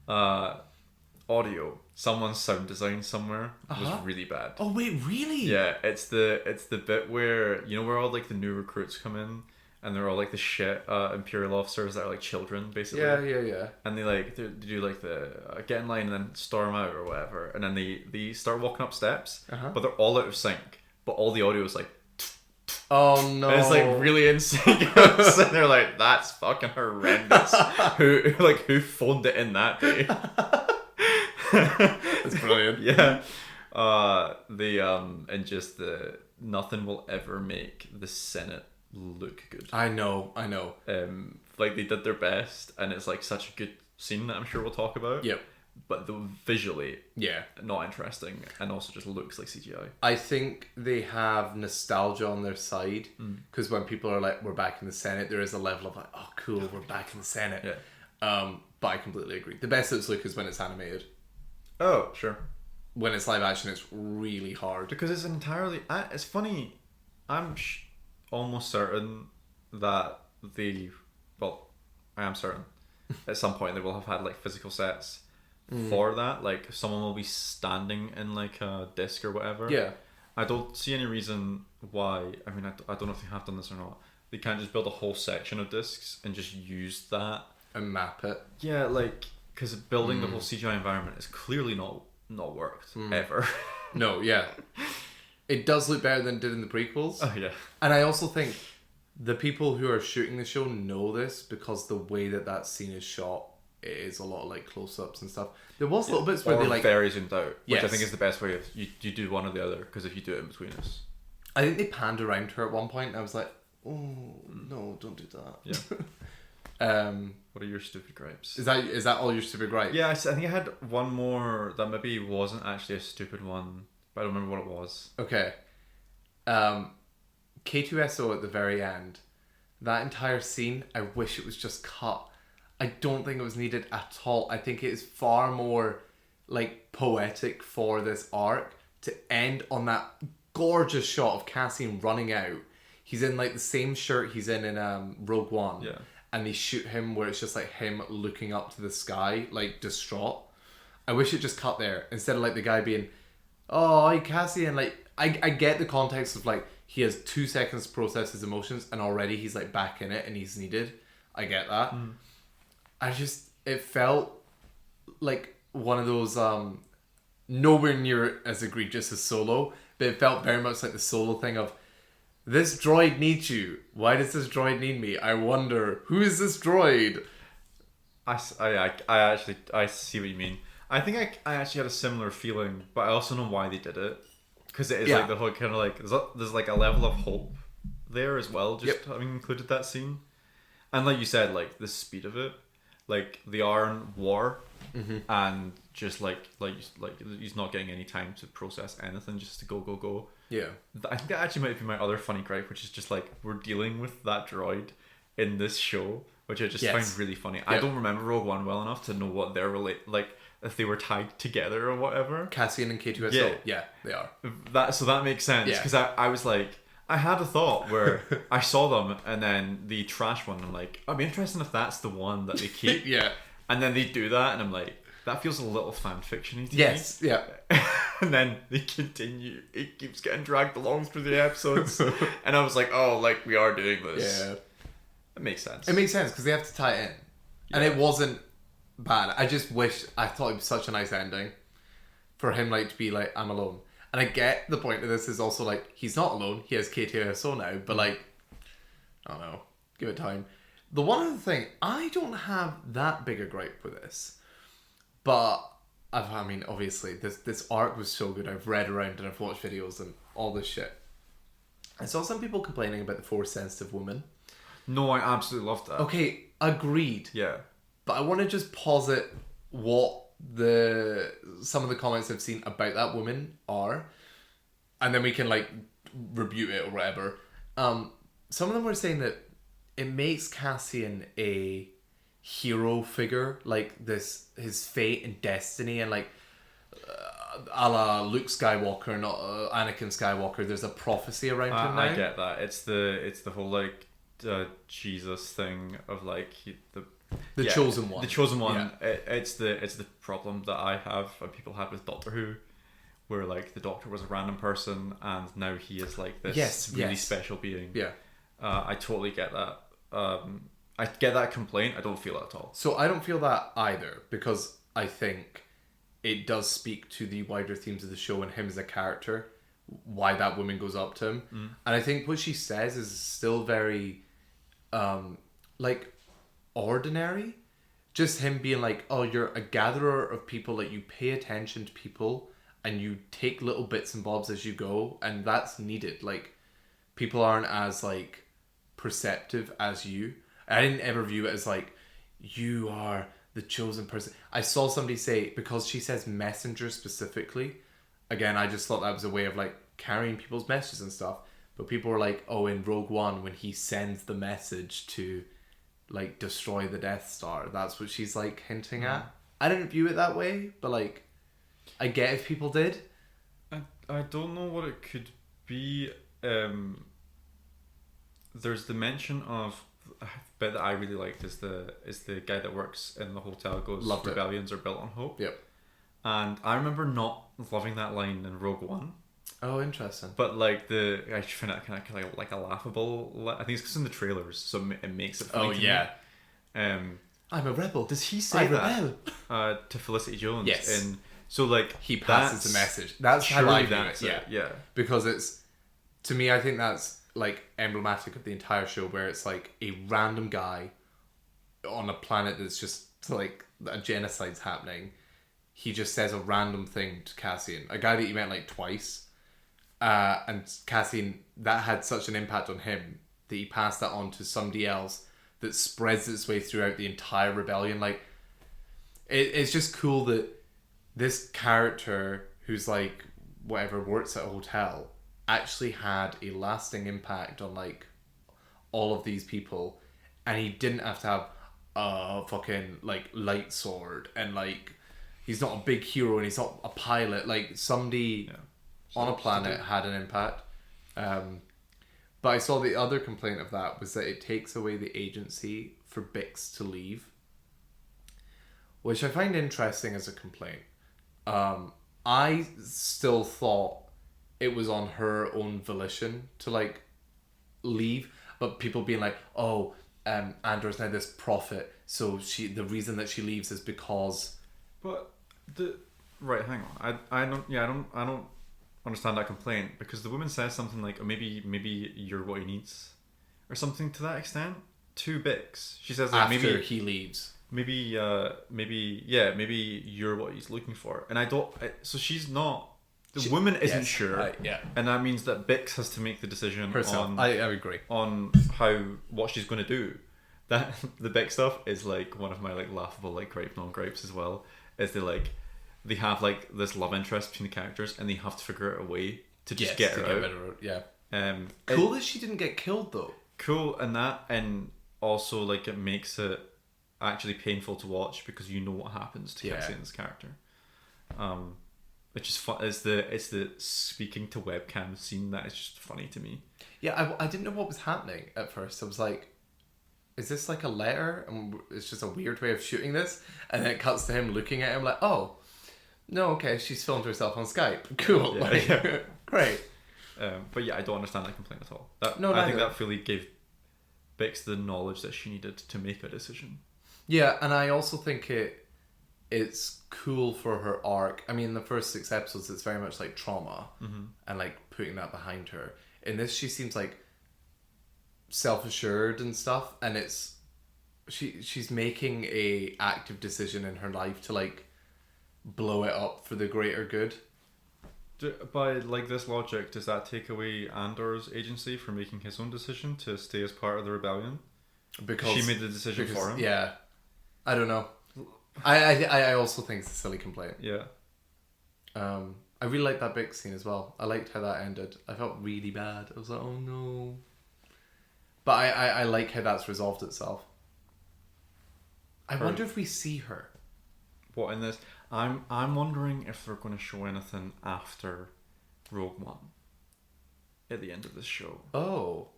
Audio. Someone's sound design somewhere was really bad. Oh wait, really? Yeah, it's the bit where where all the new recruits come in and they're all like the shit Imperial officers that are like children basically. Yeah. And they do like the get in line and then storm out or whatever, and then they start walking up steps, but they're all out of sync. But all the audio is like, oh no, and it's like really insidious, and they're like, that's fucking horrendous. who phoned it in that day? That's brilliant. Yeah. And just the nothing will ever make the Senate look good. I know. Like they did their best, and it's like such a good scene that I'm sure we'll talk about. Yep. But visually, yeah, not interesting, and also just looks like CGI. I think they have nostalgia on their side, because when people are like, "We're back in the Senate," there is a level of like, "Oh, cool, we're back in the Senate." Yeah. But I completely agree. The best it's look is when it's animated. Oh, sure. When it's live action, it's really hard. Because it's entirely... It's funny. I'm almost certain that well, I am certain. At some point they will have had like physical sets for that. Like someone will be standing in like a disc or whatever. Yeah. I don't see any reason why... I mean, I don't know if they have done this or not. They can't just build a whole section of discs and just use that. And map it. Yeah, like... Because building the whole CGI environment is clearly not worked ever. No, yeah. It does look better than it did in the prequels. Oh yeah. And I also think the people who are shooting the show know this, because the way that scene is shot, it is a lot of like close-ups and stuff. There was little bits where they like very zoomed out, which I Yes. think is the best way of you do one or the other, because if you do it in between us. I think they panned around her at one point and I was like, oh no, don't do that. Yeah. What are your stupid gripes? Is that all your stupid gripe? Yeah, I think I had one more that maybe wasn't actually a stupid one, but I don't remember what it was. Okay. K2SO at the very end, that entire scene, I wish it was just cut. I don't think it was needed at all. I think it is far more like poetic for this arc to end on that gorgeous shot of Cassian running out. He's in like the same shirt he's in Rogue One. Yeah. And they shoot him where it's just like him looking up to the sky, like distraught. I wish it just cut there instead of like the guy being, oh, hi Cassian. Like I get the context of like he has 2 seconds to process his emotions and already he's like back in it and he's needed. I get that. It felt like one of those nowhere near as egregious as Solo, but it felt very much like the Solo thing of, this droid needs you. Why does this droid need me? I wonder, who is this droid? I see what you mean. I think I actually had a similar feeling, but I also know why they did it. Because it is like the whole kind of like, there's like a level of hope there as well, just having included that scene. And like you said, like the speed of it, like they are in war, and just like he's not getting any time to process anything, just to go. Yeah. I think that actually might be my other funny gripe, which is just like, we're dealing with that droid in this show, which I just find really funny. I don't remember Rogue One well enough to know what they're like, if they were tied together or whatever. Cassian and K2SO. Yeah, they are. So that makes sense, because I was like, I had a thought where I saw them and then the trash one, I'm like, I'd be interested if that's the one that they keep. Yeah. And then they do that and I'm like, that feels a little fan fiction-y to me. Yes, yeah. And then they continue. It keeps getting dragged along through the episodes. And I was like, oh, like, we are doing this. Yeah. It makes sense. It makes sense because they have to tie it in. Yeah. And it wasn't bad. I thought it was such a nice ending for him, like, to be like, I'm alone. And I get the point of this is also like, he's not alone. He has K2SO now. But like, I don't know. Give it time. The one other thing, I don't have that big a gripe with this. But, I mean, obviously, this arc was so good. I've read around and I've watched videos and all this shit. I saw some people complaining about the Force-sensitive woman. No, I absolutely loved that. Okay, agreed. Yeah. But I want to just posit what some of the comments I've seen about that woman are. And then we can, like, rebuke it or whatever. Some of them were saying that it makes Cassian a hero figure, like this, his fate and destiny, and like a la Luke Skywalker, not Anakin Skywalker. There's a prophecy around him now. I get that. It's the whole like Jesus thing of like the chosen one. The chosen one. Yeah. It's the problem that I have and people had with Doctor Who, where like the Doctor was a random person and now he is like this really special being. Yeah. I totally get that. I get that complaint. I don't feel that at all. So I don't feel that either, because I think it does speak to the wider themes of the show and him as a character, why that woman goes up to him. And I think what she says is still very like ordinary. Just him being like, oh, you're a gatherer of people, like you pay attention to people and you take little bits and bobs as you go, and that's needed. Like, people aren't as like perceptive as you. I didn't ever view it as like, you are the chosen person. I saw somebody say, because she says messenger specifically, again, I just thought that was a way of like carrying people's messages and stuff. But people were like, oh, in Rogue One, when he sends the message to like destroy the Death Star, that's what she's like hinting at. I didn't view it that way, but like, I get if people did. I don't know what it could be. There's the mention of a bit that I really liked is the guy that works in the hotel goes, Loved it. rebellions are built on hope. Yep. And I remember not loving that line in Rogue One. Oh, interesting. But like I find it kind of like a laughable. I think it's because in the trailers, so it makes it funny. Oh to yeah. Me. I'm a rebel. Does he say I that rebel. To Felicity Jones? Yes. And so like He passes the message. That's how I view it. Yeah. Yeah. Because it's, to me, I think that's like emblematic of the entire show, where it's like a random guy on a planet that's just like a genocide's happening. He just says a random thing to Cassian, a guy that you met like twice, and Cassian, that had such an impact on him that he passed that on to somebody else that spreads its way throughout the entire rebellion. Like, it's just cool that this character who's like whatever works at a hotel actually had a lasting impact on like all of these people, and he didn't have to have a fucking like light sword, and like he's not a big hero and he's not a pilot. Like, somebody on a planet had an impact. But I saw the other complaint of that was that it takes away the agency for Bix to leave, which I find interesting as a complaint. I still thought it was on her own volition to like leave, but people being like, oh, Andor's now this prophet, so the reason that she leaves is because. But hang on, I don't understand that complaint, because the woman says something like, oh, maybe you're what he needs, or something to that extent to Bix. She says like, after he leaves. Maybe you're what he's looking for, and I don't. So she's not. The woman isn't sure, and that means that Bix has to make the decision herself. I agree on what she's going to do. That the Bix stuff is like one of my like laughable like gripe non-gripes as well. Is they have like this love interest between the characters, and they have to figure out a way to just get her out. Yeah. Cool that she didn't get killed though. Cool, and also like it makes it actually painful to watch, because you know what happens to Cassian's character. It's just fun. It's the speaking to webcam scene that is just funny to me. Yeah, I didn't know what was happening at first. I was like, is this like a letter? And it's just a weird way of shooting this. And then it cuts to him looking at him like, oh, no, okay, she's filmed herself on Skype. Cool. Great. But yeah, I don't understand that complaint at all. I think that fully gave Bix the knowledge that she needed to make a decision. Yeah, and I also think it's cool for her arc. I mean, the first 6 episodes, it's very much like trauma and like putting that behind her. In this, she seems like self-assured and stuff, and she's making a active decision in her life to like blow it up for the greater good. By like this logic, does that take away Andor's agency for making his own decision to stay as part of the rebellion? Because she made the decision for him. Yeah, I don't know. I also think it's a silly complaint. Yeah. I really liked that big scene as well. I liked how that ended. I felt really bad. I was like, oh no. But I like how that's resolved itself. I wonder if we see her. What in this? I'm wondering if they're going to show anything after Rogue One at the end of this show. Oh.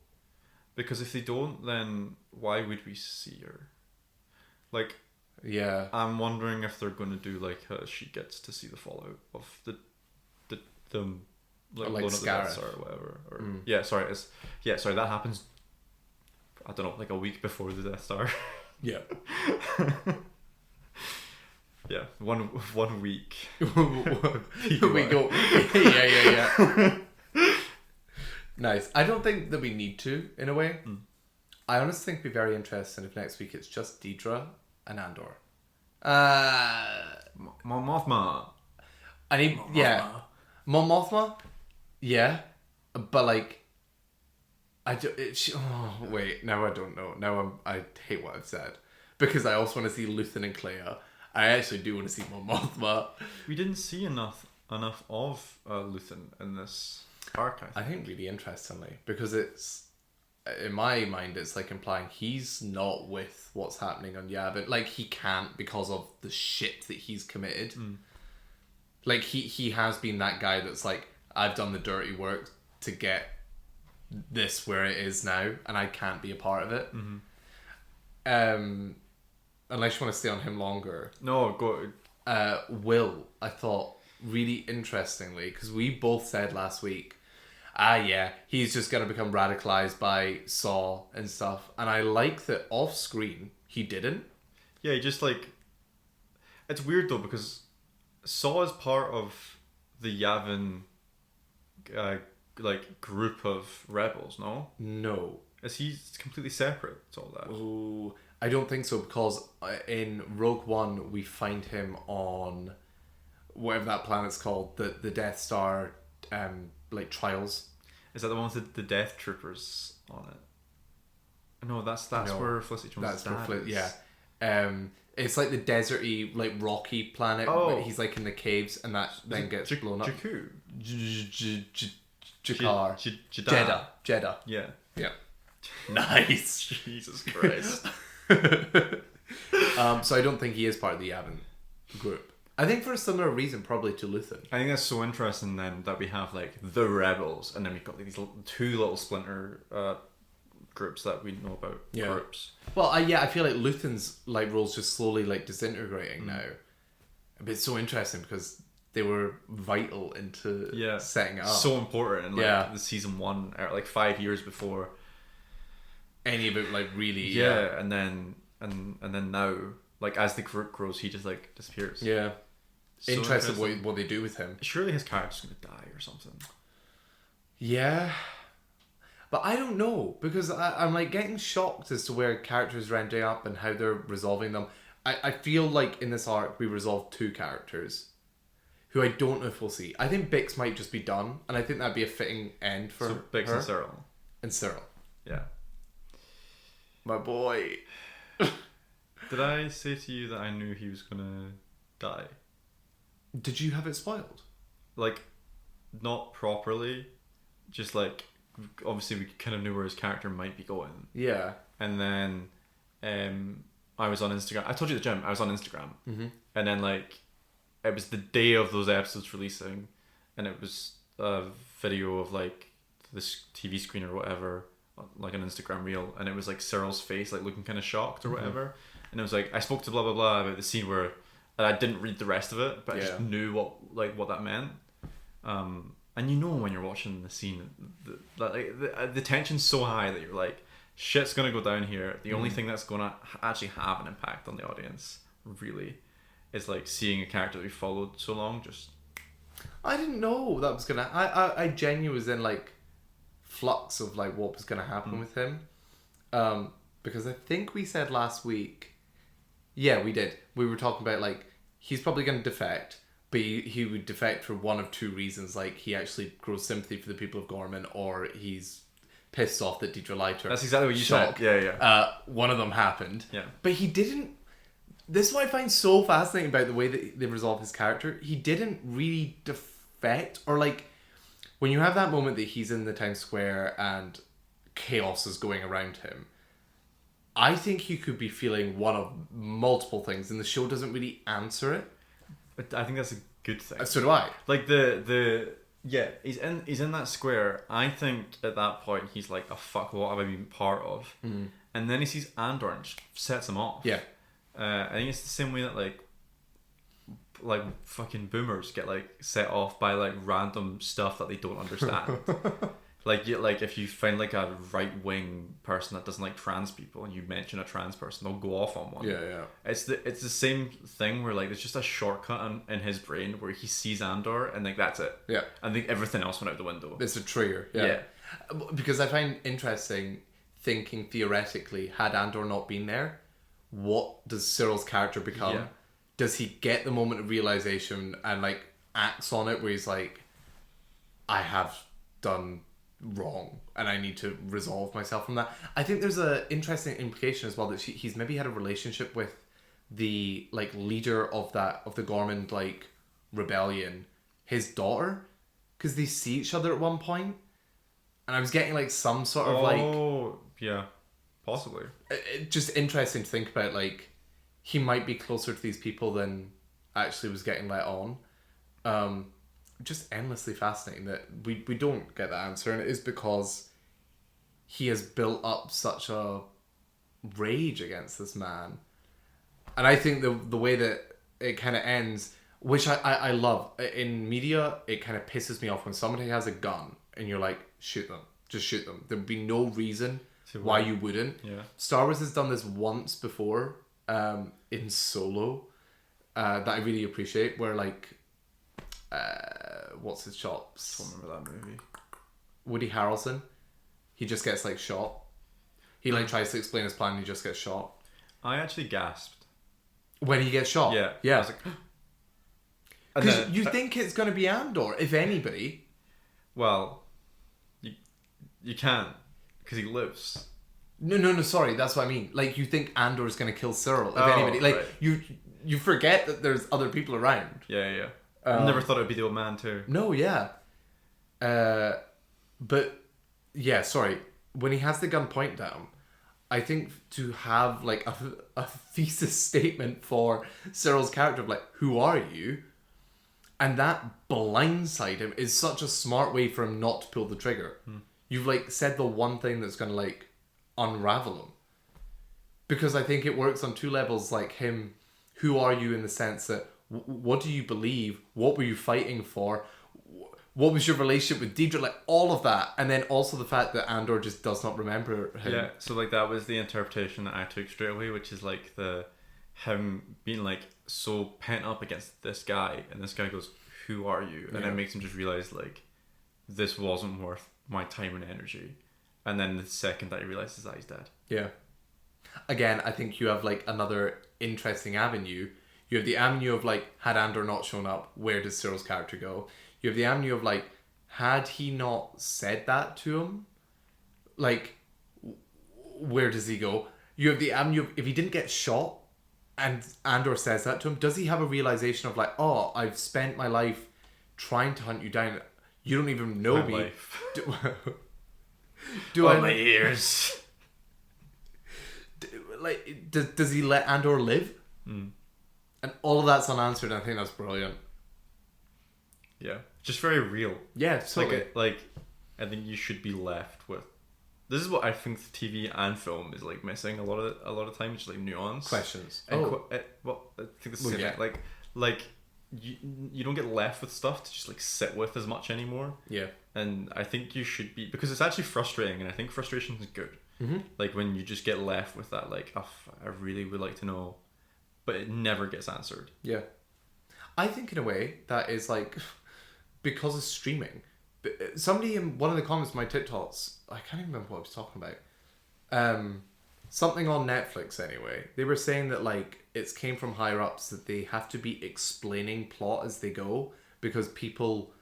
Because if they don't, then why would we see her? Like, yeah, I'm wondering if they're going to do like she gets to see the fallout of the like blowing up the Death Star or whatever. Or, sorry, that happens I don't know, like a week before the Death Star. Yeah. Yeah, one week. We go. Yeah. Nice. I don't think that we need to, in a way. I honestly think it'd be very interesting if next week it's just Deidre and Andor. Mon Mothma. I need, yeah. Mon Mothma? Yeah. But like, wait, now I don't know. Now I hate what I've said. Because I also want to see Luthen and Clea. I actually do want to see Mon Mothma. We didn't see enough of Luthen in this arc, I think really interestingly. Because it's, in my mind, it's like implying he's not with what's happening on Yavin. Like, he can't because of the shit that he's committed. Like, he has been that guy that's like, I've done the dirty work to get this where it is now, and I can't be a part of it. Unless you want to stay on him longer. No, go. Will, I thought, really interestingly, because we both said last week, yeah, he's just going to become radicalized by Saw and stuff. And I like that off screen, he didn't. Yeah, he just like... It's weird though, because Saw is part of the Yavin like group of rebels, no? No. Is he completely separate to all that? Oh, I don't think so, because in Rogue One, we find him on whatever that planet's called, the Death Star, like trials. Is that the one with the Death Troopers on it? No, that's where Felicity Jones' dad is. Yeah. It's like the deserty, like rocky planet. Oh. He's like in the caves, and that then gets blown up. Jakku. Jakar. Jeddah. Yeah. Yeah. Nice. Jesus Christ. So I don't think he is part of the Yavin group. I think for a similar reason, probably to Luthen. I think that's so interesting then that we have like the rebels, and then we've got like, these two little splinter groups that we know about. Yeah. Groups. Well, I feel like Luthen's like role's just slowly like disintegrating now. But it's so interesting because they were vital into setting it up. So important in like the season 1, or like 5 years before any of it, like really. Yeah, and then now, like as the group grows, he just like disappears. Yeah. So interesting what they do with him. Surely his character's gonna die or something. Yeah. But I don't know, because I'm like getting shocked as to where characters are ending up and how they're resolving them. I feel like in this arc we resolved 2 characters who I don't know if we'll see. I think Bix might just be done, and I think that'd be a fitting end for Bix her. and Cyril. And Cyril. Yeah. My boy. Did I say to you that I knew he was gonna die? Did you have it spoiled? Like, not properly. Just like, obviously we kind of knew where his character might be going. Yeah. And then I was on Instagram. I told you at the gym, I was on Instagram. And then like, it was the day of those episodes releasing, and it was a video of like this TV screen or whatever, like an Instagram reel, and it was like Cyril's face like looking kind of shocked or whatever. And it was like, I spoke to blah blah blah about the scene where, and I didn't read the rest of it, but I just knew what that meant. And you know when you're watching the scene, the tension's so high that you're like, shit's gonna go down here. The only thing that's gonna actually have an impact on the audience, really, is like seeing a character that we followed so long. Just, I didn't know that was gonna. I genuinely was in like flux of like what was gonna happen with him, because I think we said last week. Yeah, we did. We were talking about like he's probably gonna defect. But he would defect for one of 2 reasons. Like, he actually grows sympathy for the people of Gorman, or he's pissed off that Deidre lied to her. That's exactly what you said. Yeah. One of them happened. Yeah. But he didn't... This is what I find so fascinating about the way that they resolve his character. He didn't really defect, or like, when you have that moment that he's in the town square and chaos is going around him, I think you could be feeling one of multiple things, and the show doesn't really answer it. I think that's a good thing. So do I. Like he's in that square. I think at that point he's like, oh fuck, what have I been part of? And then he sees Andor and just sets him off. Yeah. I think it's the same way that like fucking boomers get like set off by like random stuff that they don't understand. like if you find like a right wing person that doesn't like trans people and you mention a trans person, they'll go off on one. Yeah. It's the same thing where like there's just a shortcut in his brain where he sees Andor and like that's it. Yeah. I think everything else went out the window. It's a trigger. Yeah. Because I find interesting thinking theoretically, had Andor not been there, what does Cyril's character become? Yeah. Does he get the moment of realization and like acts on it where he's like, I have done wrong and I need to resolve myself from that? I think there's a interesting implication as well that he's maybe had a relationship with the like leader of the Gorman like rebellion, his daughter, because they see each other at one point, and I was getting like some sort of like yeah, possibly. Just interesting to think about, like he might be closer to these people than actually was getting let on. Just endlessly fascinating that we don't get that answer, and it is because he has built up such a rage against this man. And I think the way that it kind of ends, which I love in media, it kind of pisses me off when somebody has a gun and you're like, shoot them, just shoot them. There'd be no reason why you wouldn't. Yeah. Star Wars has done this once before, in Solo, that I really appreciate, where like, what's his chops? I don't remember that movie. Woody Harrelson, he just gets like shot. He like tries to explain his plan and he just gets shot. I actually gasped when he gets shot. Yeah. I was like, because you think it's going to be Andor, if anybody. Well, you can't, because he lives. No, sorry, that's what I mean. Like, you think Andor is going to kill Cyril, if anybody. Like, right. you forget that there's other people around. Yeah. I never thought it would be the old man too. No, yeah. But, yeah, sorry. When he has the gun point down, I think to have, like, a thesis statement for Cyril's character of, like, who are you? And that blindside him is such a smart way for him not to pull the trigger. You've, like, said the one thing that's going to, like, unravel him. Because I think it works on two levels, like him, who are you, in the sense that, what do you believe? What were you fighting for? What was your relationship with Deidre? Like, all of that. And then also the fact that Andor just does not remember him. Yeah, so, like, that was the interpretation that I took straight away, which is, like, him being, like, so pent up against this guy, and this guy goes, who are you? And it makes him just realize, like, this wasn't worth my time and energy. And then the second that he realizes that he's dead. Yeah. Again, I think you have, like, another interesting avenue. You have the avenue of, like, had Andor not shown up, where does Cyril's character go? You have the avenue of, like, had he not said that to him, like, where does he go? You have the avenue of, if he didn't get shot and Andor says that to him, does he have a realization of, like, oh, I've spent my life trying to hunt you down. You don't even know me. Life. Do I my ears? Like, does he let Andor live? And all of that's unanswered, and I think that's brilliant. Yeah, just very real. Yeah, totally. Like, I think you should be left with. This is what I think TV and film is, like, missing a lot of time, just like nuance, Questions. And I think the same. Yeah. Like you don't get left with stuff to just, like, sit with as much anymore. Yeah. And I think you should be, because it's actually frustrating, and I think frustration is good. Mm-hmm. Like, when you just get left with that, like, oh, I really would like to know, but it never gets answered. Yeah. I think in a way that is, like, because of streaming. Somebody in one of the comments of my TikToks, I can't even remember what I was talking about. Something on Netflix anyway. They were saying that, like, it came from higher ups that they have to be explaining plot as they go, because people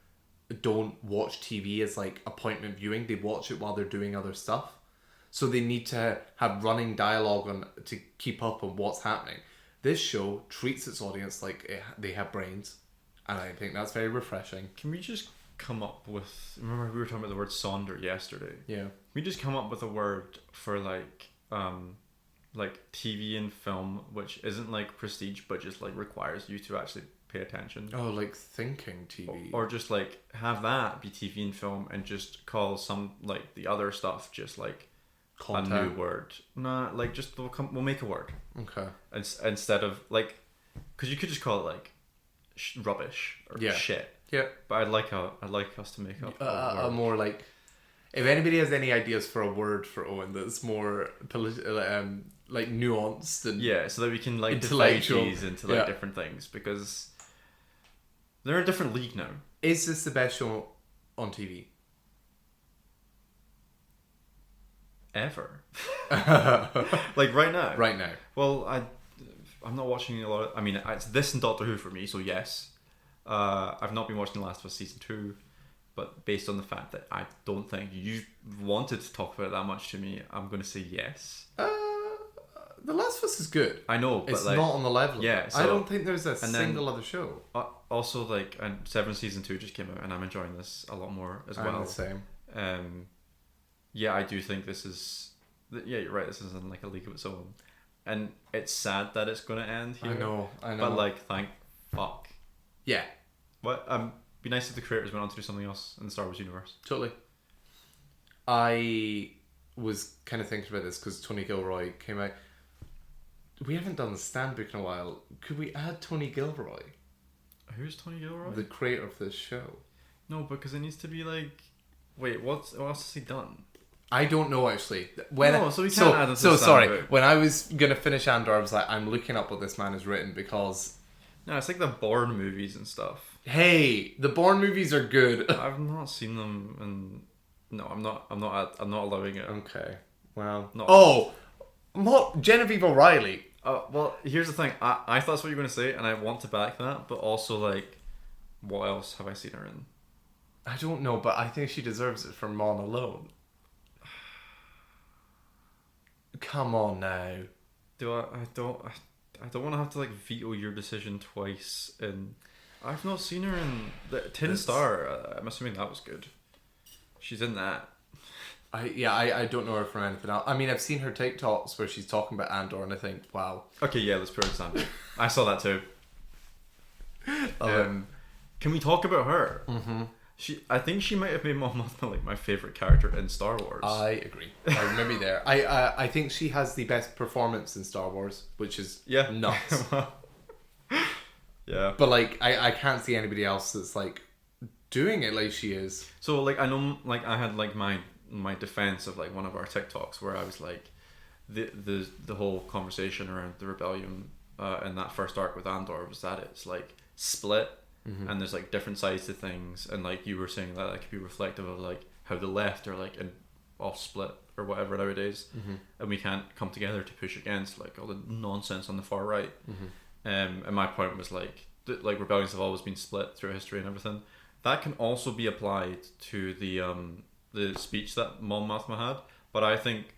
don't watch TV as, like, appointment viewing. They watch it while they're doing other stuff. So they need to have running dialogue on to keep up on what's happening. This show treats its audience like they have brains, and I think that's very refreshing. Can we just come up with? Remember we were talking about the word sonder yesterday. Yeah. Can we just come up with a word for, like TV and film, which isn't, like, prestige, but just, like, requires you to actually pay attention. Oh, like thinking TV. Or just, like, have that be TV and film, and just call some, like, the other stuff just, like, Content. a new word. Nah, like, just we'll make a word. Okay. Instead of, like, because you could just call it, like, rubbish or shit. Yeah. But I'd like us to make up a more, like, If anybody has any ideas for a word for Owen that's more like nuanced and Yeah, so that we can like divide intellectual. these into like different things, because they're a different league now. Is this the best show on TV? Ever. Like right now. Right now. Well, I'm not watching a lot of, I mean, it's this and Doctor Who for me, so yes. I've not been watching The Last of Us season 2, but based on the fact that I don't think you wanted to talk about it that much to me, I'm going to say yes. The Last of Us is good. I know, but it's like, not on the level. Yeah, I don't think there's a single other show. Also, like, and Severance season 2 just came out, and I'm enjoying this a lot more as well. I'm the same. Yeah, I do think this is. Yeah, you're right. This is in like a league of its own, and it's sad that it's going to end here. I know. But like, thank fuck. Yeah. What? Be nice if the creators went on to do something else in the Star Wars universe. Totally. I was kind of thinking about this because Tony Gilroy came out. We haven't done the Stand book in a while. Could we add Tony Gilroy? Who's Tony Gilroy? The creator of this show. No, because it needs to be like. Wait, what else has he done? I don't know actually. So we can't add it to So the sorry. Stand book. When I was gonna finish Andor, I was like, I'm looking up what this man has written because. No, it's like the Bourne movies and stuff. Hey, the Bourne movies are good. I've not seen them, and no, I'm not allowing it. Okay. Well. No. Oh, what Genevieve O'Reilly. Well, here's the thing. I thought that's what you were going to say, and I want to back that, but also, like, what else have I seen her in? I don't know, but I think she deserves it for Mon alone. Come on now. I don't want to have to, like, veto your decision twice, and I've not seen her in the Tin Star. I'm assuming that was good. She's in that. I don't know her from anything else. I mean, I've seen her TikToks where she's talking about Andor, and I think, wow. Okay, yeah, let's put her in Stand. I saw that too. Can we talk about her? Mm-hmm. I think she might have made Mon Mothma like my favorite character in Star Wars. I agree. I remember you there. I think she has the best performance in Star Wars, which is nuts. Yeah. But like, I can't see anybody else that's like doing it like she is. So like, I know, like, I had like my defense of like one of our TikToks where I was like, the whole conversation around the rebellion in that first arc with Andor was that it's like split. Mm-hmm. And there's like different sides to things, and like you were saying that could be reflective of like how the left are like in off split or whatever nowadays, and we can't come together to push against like all the nonsense on the far right. And my point was like rebellions have always been split through history and everything. That can also be applied to the speech that Mon Mothma had, but I think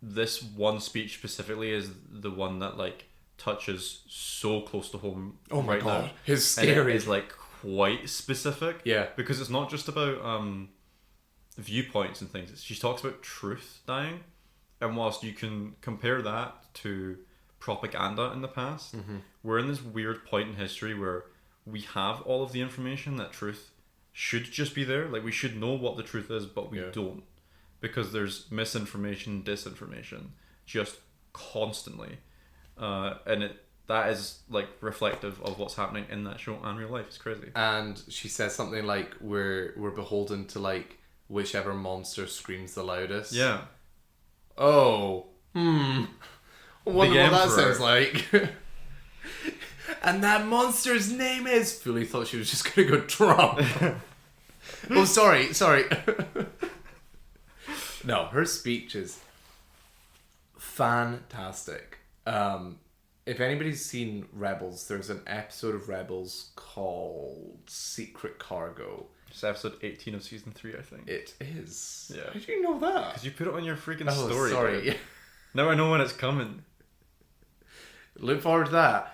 this one speech specifically is the one that like touches so close to home. Oh my right god, now. it's scary. And it is like quite specific. Yeah, because it's not just about viewpoints and things. She talks about truth dying, and whilst you can compare that to propaganda in the past, we're in this weird point in history where we have all of the information that truth should just be there. Like we should know what the truth is, but we don't, because there's misinformation, disinformation, just constantly. And that is like reflective of what's happening in that show and real life. It's crazy. And she says something like we're beholden to like whichever monster screams the loudest. Yeah. Oh. I wonder what that sounds like. And that monster's name is... Fully thought she was just going to go Trump. Oh, sorry. No, her speech is fantastic. If anybody's seen Rebels, there's an episode of Rebels called Secret Cargo. It's episode 18 of season 3, I think. It is. Yeah. How do you know that? Because you put it on your freaking Oh, story. sorry. Dude. Now I know when it's coming. Look forward to that.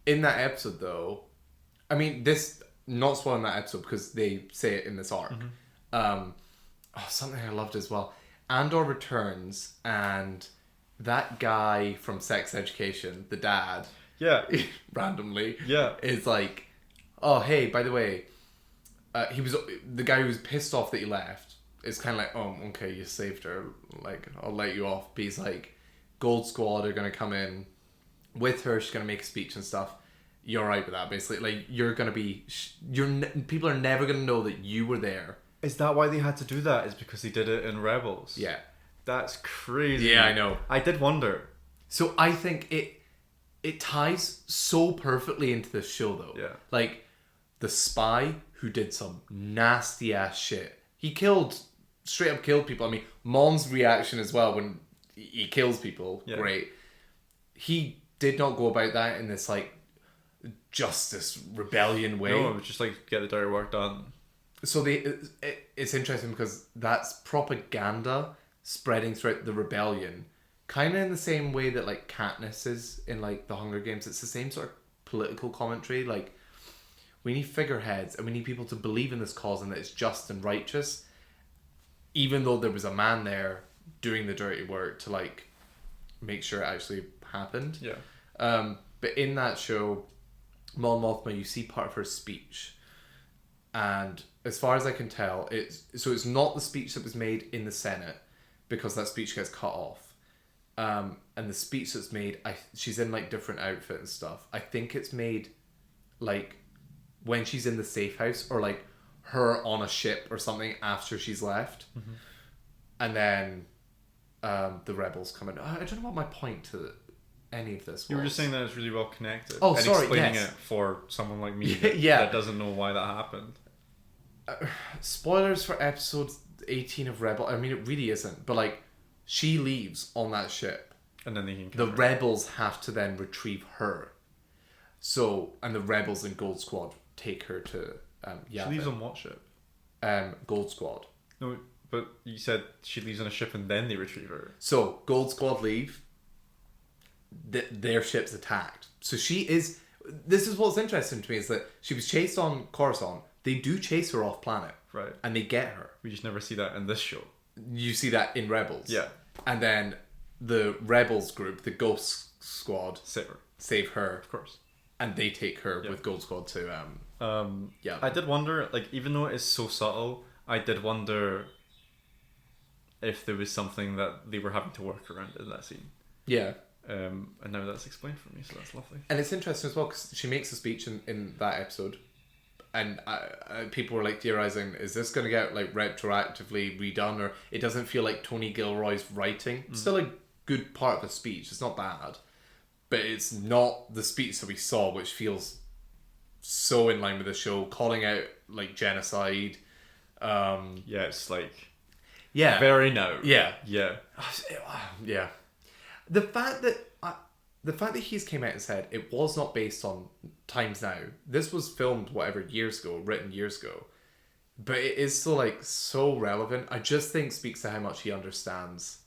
In that episode, though, I mean, this not spoiling that episode because they say it in this arc. Something I loved as well. Andor returns, and that guy from Sex Education, the dad, randomly, is like, oh hey, by the way, he was the guy who was pissed off that he left. It's kind of like, oh, okay, you saved her. Like, I'll let you off. But he's like, Gold Squad are gonna come in with her. She's gonna make a speech and stuff. You're right with that, basically. Like, you're gonna be, people are never gonna know that you were there Is that why they had to do that? Is because they did it in Rebels? Yeah. That's crazy. Yeah, I know. I did wonder. So I think it ties so perfectly into this show, though. Yeah. Like, the spy who did some nasty ass shit. He straight up killed people. I mean, Mon's reaction as well when he kills people, great. He did not go about that in this, like, justice rebellion way. No, it was just like, get the dirty work done. So it's interesting because that's propaganda spreading throughout the rebellion, kind of in the same way that like Katniss is in like the Hunger Games. It's the same sort of political commentary. Like, we need figureheads and we need people to believe in this cause and that it's just and righteous, even though there was a man there doing the dirty work to like make sure it actually happened. Yeah. But in that show, Mon Mothma, you see part of her speech, and as far as I can tell, it's not the speech that was made in the Senate, because that speech gets cut off. And the speech that's made, she's in like different outfit and stuff. I think it's made like when she's in the safe house, or like her on a ship or something after she's left. Mm-hmm. And then the rebels come in. I don't know what my point to any of this was. You were just saying that it's really well connected. Oh, and sorry, explaining yes. it for someone like me that doesn't know why that happened. Spoilers for episode 18 of Rebel. I mean, it really isn't. But like, she leaves on that ship. And then they can the rebels have to then retrieve her. So, and the rebels in Gold Squad take her to Yavin. She leaves on what ship? Gold Squad. No, but you said she leaves on a ship and then they retrieve her. So, Gold Squad leave. Their ship's attacked. So she is... This is what's interesting to me, is that she was chased on Coruscant. They do chase her off planet. Right. And they get her. We just never see that in this show. You see that in Rebels. Yeah. And then the Rebels group, the Ghost Squad... Save her. Of course. And they take her with Gold Squad to... yeah. I did wonder, like, even though it is so subtle, I did wonder if there was something that they were having to work around in that scene. Yeah. And now that's explained for me, so that's lovely. And it's interesting as well, because she makes a speech in that episode, and people were like theorizing, is this going to get like retroactively redone, or it doesn't feel like Tony Gilroy's writing. It's still a good part of the speech, it's not bad, but it's not the speech that we saw, which feels so in line with the show, calling out like genocide. Yeah, it's like very now. Yeah. The fact that he's came out and said it was not based on times now. This was filmed years ago, written years ago, but it is still like so relevant. I just think speaks to how much he understands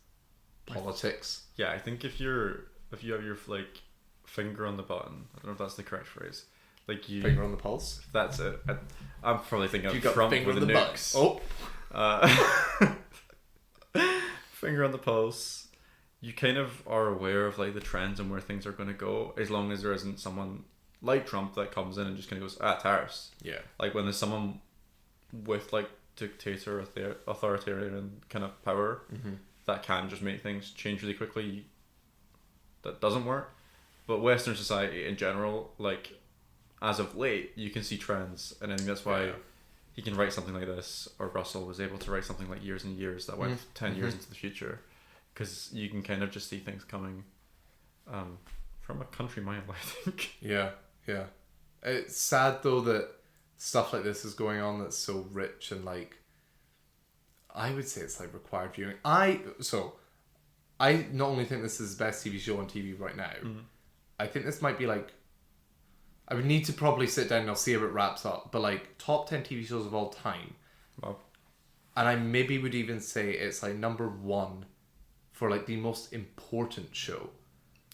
politics. Yeah, I think if you have your like finger on the button, I don't know if that's the correct phrase. Like you finger on the pulse. That's it. I'm probably thinking of you got Trump finger with on the nukes. Finger on the pulse. You kind of are aware of like the trends and where things are going to go, as long as there isn't someone like Trump that comes in and just kind of goes, tariffs. Yeah. Like when there's someone with like dictator, authoritarian kind of power that can just make things change really quickly, that doesn't work. But Western society in general, like as of late, you can see trends, and I think that's why he can write something like this, or Russell was able to write something like Years and Years that went 10 years into the future. Because you can kind of just see things coming from a country mile, I think. Yeah. It's sad, though, that stuff like this is going on that's so rich and, like, I would say it's, like, required viewing. I not only think this is the best TV show on TV right now, I think this might be, like, I would need to probably sit down and I'll see how it wraps up, but, like, top 10 TV shows of all time. Wow. And I maybe would even say it's, like, number 1 for like the most important show.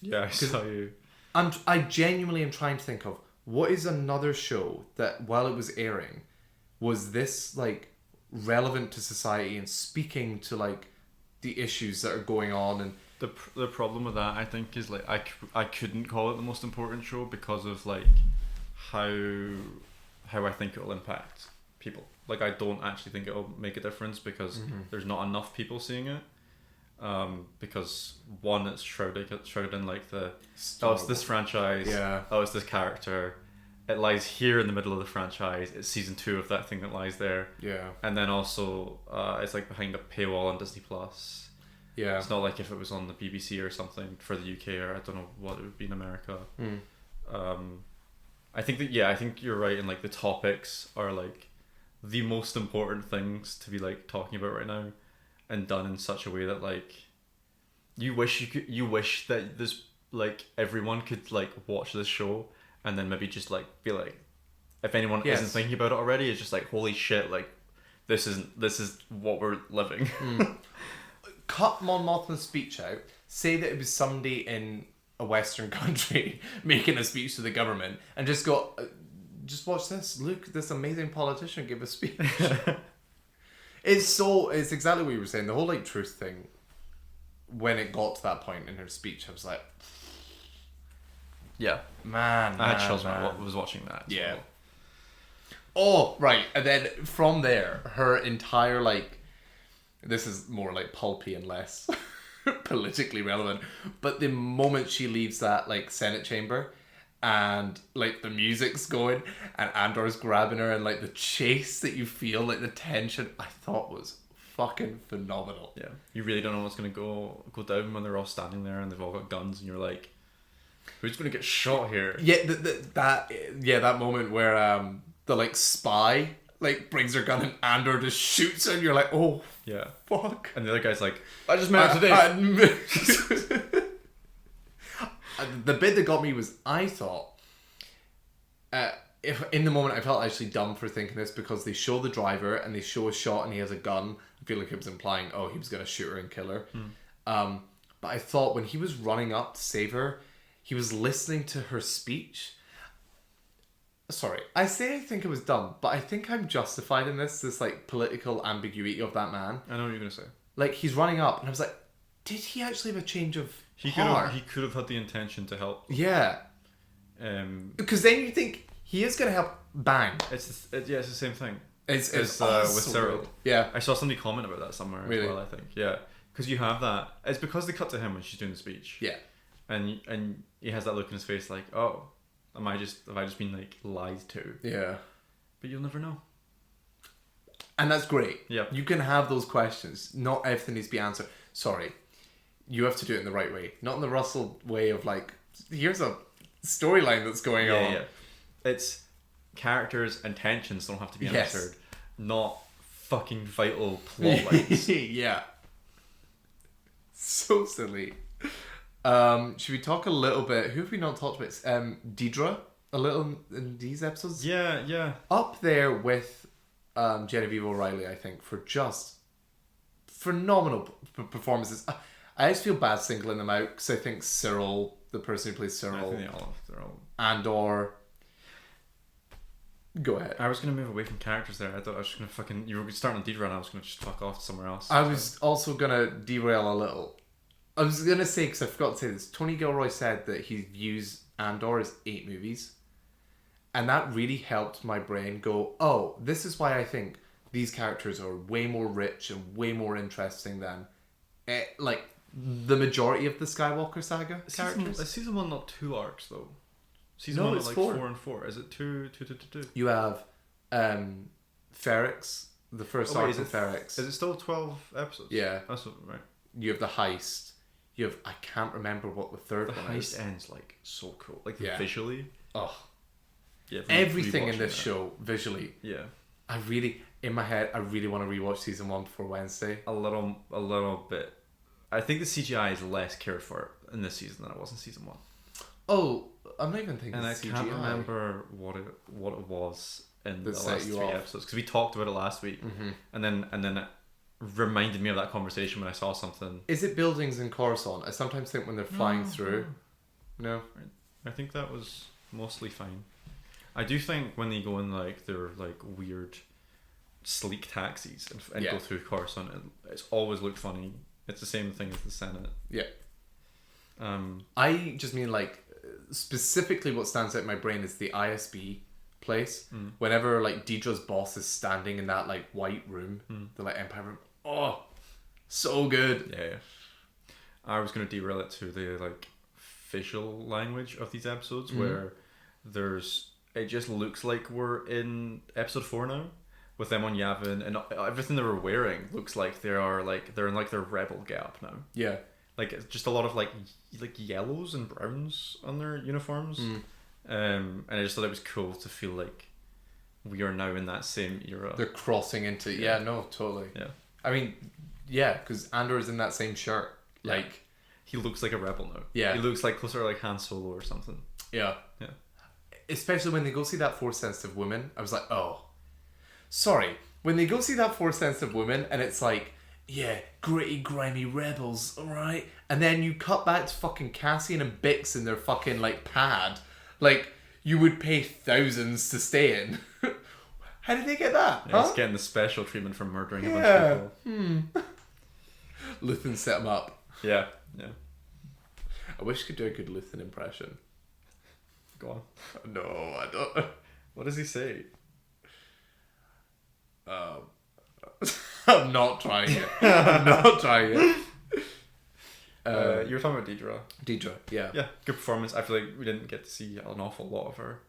Yeah, I saw you. I genuinely am trying to think of what is another show that while it was airing was this like relevant to society and speaking to like the issues that are going on. And the problem with that, I think, is like I couldn't call it the most important show because of like how I think it will impact people. Like I don't actually think it will make a difference because there's not enough people seeing it. Because one, it's shrouded in like it's this franchise, it's this character, it lies here in the middle of the franchise. It's season 2 of that thing that lies there. Yeah. And then also, it's like behind a paywall on Disney Plus. Yeah. It's not like if it was on the BBC or something for the UK, or I don't know what it would be in America. I think you're right, and like the topics are like the most important things to be like talking about right now, and done in such a way that like you wish that this like everyone could like watch this show and then maybe just like be like, if anyone isn't thinking about it already, it's just like, holy shit, like this is what we're living. Cut Mon Mothma's speech out. Say that it was somebody in a Western country making a speech to the government, and just go, just watch this. Look, this amazing politician give a speech. It's exactly what you were saying. The whole like truth thing. When it got to that point in her speech, I was like, yeah, man. I had chills when I was watching that. Yeah. Oh, right. And then from there, her entire like, this is more like pulpy and less politically relevant, but the moment she leaves that like Senate chamber and like the music's going and Andor's grabbing her and like the chase that you feel, like the tension, I thought was fucking phenomenal. Yeah, you really don't know what's gonna go down when they're all standing there and they've all got guns and you're like, who's gonna get shot here? Yeah, that moment where the like spy like brings her gun and Andor just shoots her and you're like, oh yeah, fuck. And the other guy's like, I just met her today. The bit that got me was, I thought, if in the moment I felt actually dumb for thinking this, because they show the driver and they show a shot and he has a gun. I feel like it was implying, oh, he was going to shoot her and kill her. But I thought when he was running up to save her, he was listening to her speech. Sorry, I think it was dumb, but I think I'm justified in this like political ambiguity of that man. I know what you're gonna say. Like, he's running up and I was like, did he actually have a change of heart? He could have had the intention to help. Yeah. Because then you think he is going to help. Bang. It's the same thing. It's with Cyril. Weird. Yeah. I saw somebody comment about that somewhere Really? as well, I think. Yeah. Because you have that. It's because they cut to him when she's doing the speech. Yeah. And he has that look in his face like, oh, have I just been like lied to? Yeah. But you'll never know. And that's great. Yeah. You can have those questions. Not everything needs to be answered. Sorry. You have to do it in the right way. Not in the Russell way of like, here's a storyline that's going on. Yeah. It's characters and tensions don't have to be answered. Not fucking vital plot lines. Yeah. So silly. Should we talk a little bit? Who have we not talked about? Deidre, a little in these episodes. Yeah. Up there with Genevieve O'Reilly, I think, for just phenomenal performances. I just feel bad singling them out because I think Cyril, the person who plays Cyril, they're all. Andor. Go ahead. I was gonna move away from characters there. I thought I was just gonna you were starting on Deidre and I was gonna just fuck off somewhere else. I was also gonna derail a little. I was gonna say, because I forgot to say this, Tony Gilroy said that he views Andor as 8 movies, and that really helped my brain go, oh, this is why I think these characters are way more rich and way more interesting than like the majority of the Skywalker saga characters. Season 1 not 2 arcs though. Season No, 1 it's like 4. 4 and 4. Is it 2? You have Ferrex, the first arc of Ferrex. Is it still 12 episodes? Yeah. That's what, right. You have the heist. You have, I can't remember what the third one is. The heist ends like so cool. Like visually. Oh. Yeah. Everything in this show, visually. Yeah. I really, in my head, I really want to rewatch season 1 before Wednesday. A little bit. I think the CGI is less cared for in this season than it was in season 1. Oh, I'm not even thinking and I CGI. can't remember what it was in the That last set you 3 off. episodes because we talked about it last week, and then it reminded me of that conversation when I saw something. Is it buildings in Coruscant? I sometimes think when they're flying through. No. I think that was mostly fine. I do think when they go in like their like weird sleek taxis and go through Coruscant, it's always looked funny. It's the same thing as the Senate. Yeah. I just mean like specifically what stands out in my brain is the ISB place. Whenever like Deidre's boss is standing in that like white room, the like Empire room. Oh, so good. Yeah. I was gonna derail it to the like visual language of these episodes where there's it just looks like we're in episode 4 now, with them on Yavin, and everything they were wearing looks like they're in like their rebel gap now. Yeah. Like it's just a lot of like yellows and browns on their uniforms. And I just thought it was cool to feel like we are now in that same era. They're crossing into no, totally. Yeah. I mean, yeah, because Andor is in that same shirt. Yeah. Like, he looks like a rebel now. Yeah. He looks like closer to like Han Solo or something. yeah. Yeah. Especially when they go see that Force sensitive woman, I was like, oh, sorry. When they go see that Force sensitive woman, and it's like, yeah, gritty, grimy rebels, alright? And then you cut back to fucking Cassian and Bix in their fucking, like, pad. Like, you would pay thousands to stay in. How did they get that? Yeah, huh? he's getting the special treatment for murdering a bunch of people. Luthen set him up. Yeah, yeah. I wish I could do a good Luthen impression. Go on. No, I don't. What does he say? I'm not trying it. I'm not trying it. You were talking about Deidre, yeah. Yeah, good performance. I feel like we didn't get to see an awful lot of her.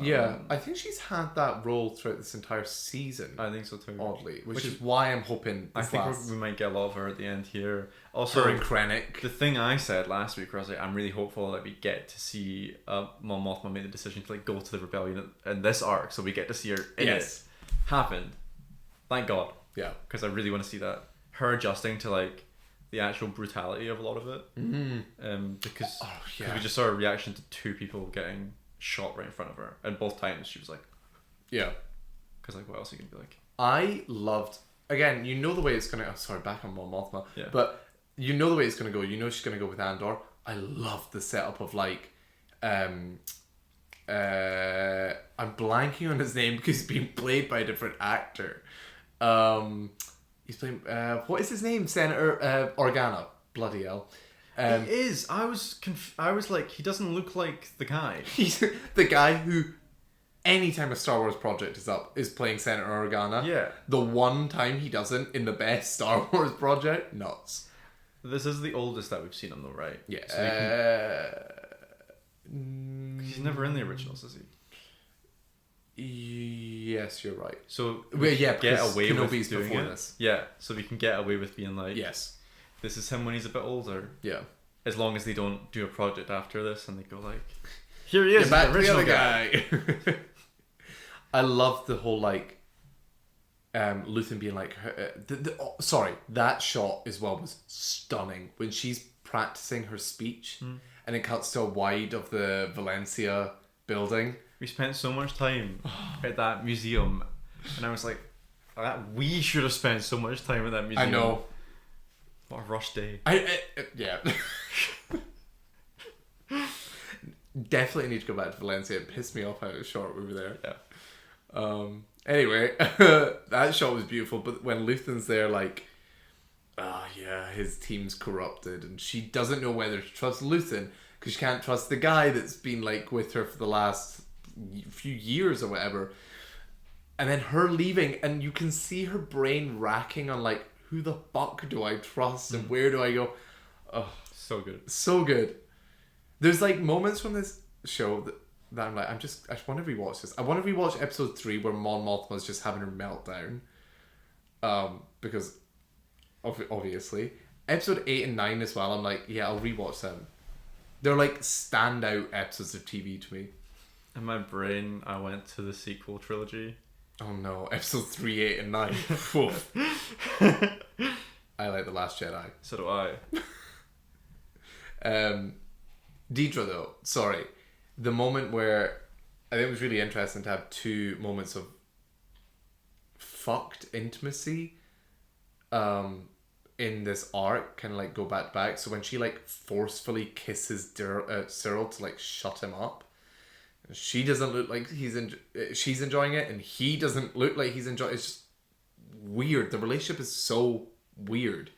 Yeah, I think she's had that role throughout this entire season. I think so too. Oddly, which is why I'm hoping. I think we might get a lot of her at the end here. Also, her and Krennic. The thing I said last week, where I was like, I'm really hopeful that we get to see Mon Mothma made the decision to like go to the rebellion in this arc, so we get to see her in it. Happened. Thank God. Yeah, because I really want to see that, her adjusting to like the actual brutality of a lot of it. Because we just saw a reaction to 2 people getting shot right in front of her, and both times she was like, yeah, because like what else are you gonna be like? I loved, again, you know the way it's gonna, back on Mon Mothma, yeah, but you know the way it's gonna go, you know she's gonna go with Andor. I love the setup of like I'm blanking on his name because he's being played by a different actor. He's playing what is his name? Senator Organa. Bloody hell. He is. I was like, he doesn't look like the guy. He's the guy who, anytime a Star Wars project is up, is playing Senator Organa. Yeah. The one time he doesn't in the best Star Wars project, nuts. This is the oldest that we've seen him though, right? Yeah. So he's never in the originals, is he? Yes, you're right. So get away Kenobi's with doing before it. this. Yeah, so we can get away with being like, yes, this is him when he's a bit older. Yeah. As long as they don't do a project after this and they go like, here he is, back the original guy. I love the whole like Luthen being like sorry, that shot as well was stunning when she's practicing her speech and it cuts to a wide of the Valencia building. We spent so much time at that museum, and I was like, we should have spent so much time at that museum. I know. What a rush day. Yeah. Definitely need to go back to Valencia. It pissed me off how short we were there. Yeah. Anyway, that shot was beautiful, but when Luthen's there, like, his team's corrupted, and she doesn't know whether to trust Luthen because she can't trust the guy that's been like with her for the last few years or whatever. And then her leaving, and you can see her brain racking on like, who the fuck do I trust and where do I go? Oh, so good. So good. There's like moments from this show that I'm like, I want to rewatch this. I want to rewatch episode 3 where Mon Mothma's just having her meltdown. Because obviously. Episode 8 and 9 as well, I'm like, yeah, I'll rewatch them. They're like standout episodes of TV to me. In my brain, I went to the sequel trilogy. Oh no, episode 3, 8 and 9. I like The Last Jedi. So do I. Deidre though, sorry. The moment where I think it was really interesting to have 2 moments of fucked intimacy in this arc, kind of like go back to back. So when she like forcefully kisses Cyril to like shut him up, she doesn't look like she's enjoying it, and he doesn't look like he's enjoying it. It's just weird. The relationship is so weird.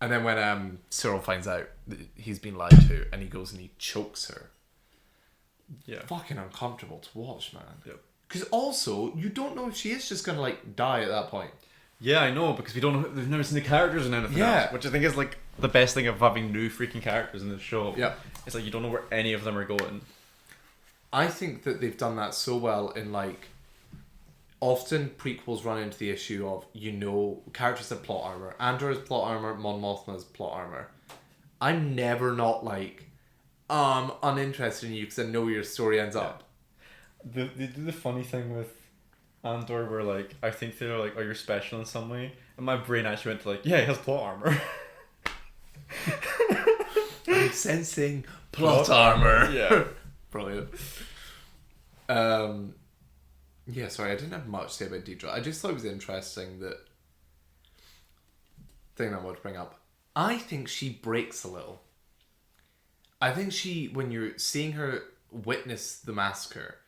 And then when Cyril finds out that he's been lied to, and he goes and he chokes her. Yeah. Fucking uncomfortable to watch, man. Yep. Because also, you don't know if she is just going to like die at that point. Yeah, I know, because we've never seen the characters in anything else, which I think is like the best thing of having new freaking characters in this show. Yeah. It's like you don't know where any of them are going. I think that they've done that so well in like. Often prequels run into the issue of, characters have plot armor. Andor has plot armor, Mon Mothma has plot armor. I'm never not like, I'm uninterested in you because I know where your story ends up. They do the funny thing with Andor where like, I think they're like, oh, you're special in some way. And my brain actually went to like, yeah, he has plot armor. I'm sensing plot armor. Yeah. Brilliant. Yeah, sorry, I didn't have much to say about Deidre. I just thought it was interesting that thing I wanted to bring up. I think she breaks a little. I think when you're seeing her witness the massacre,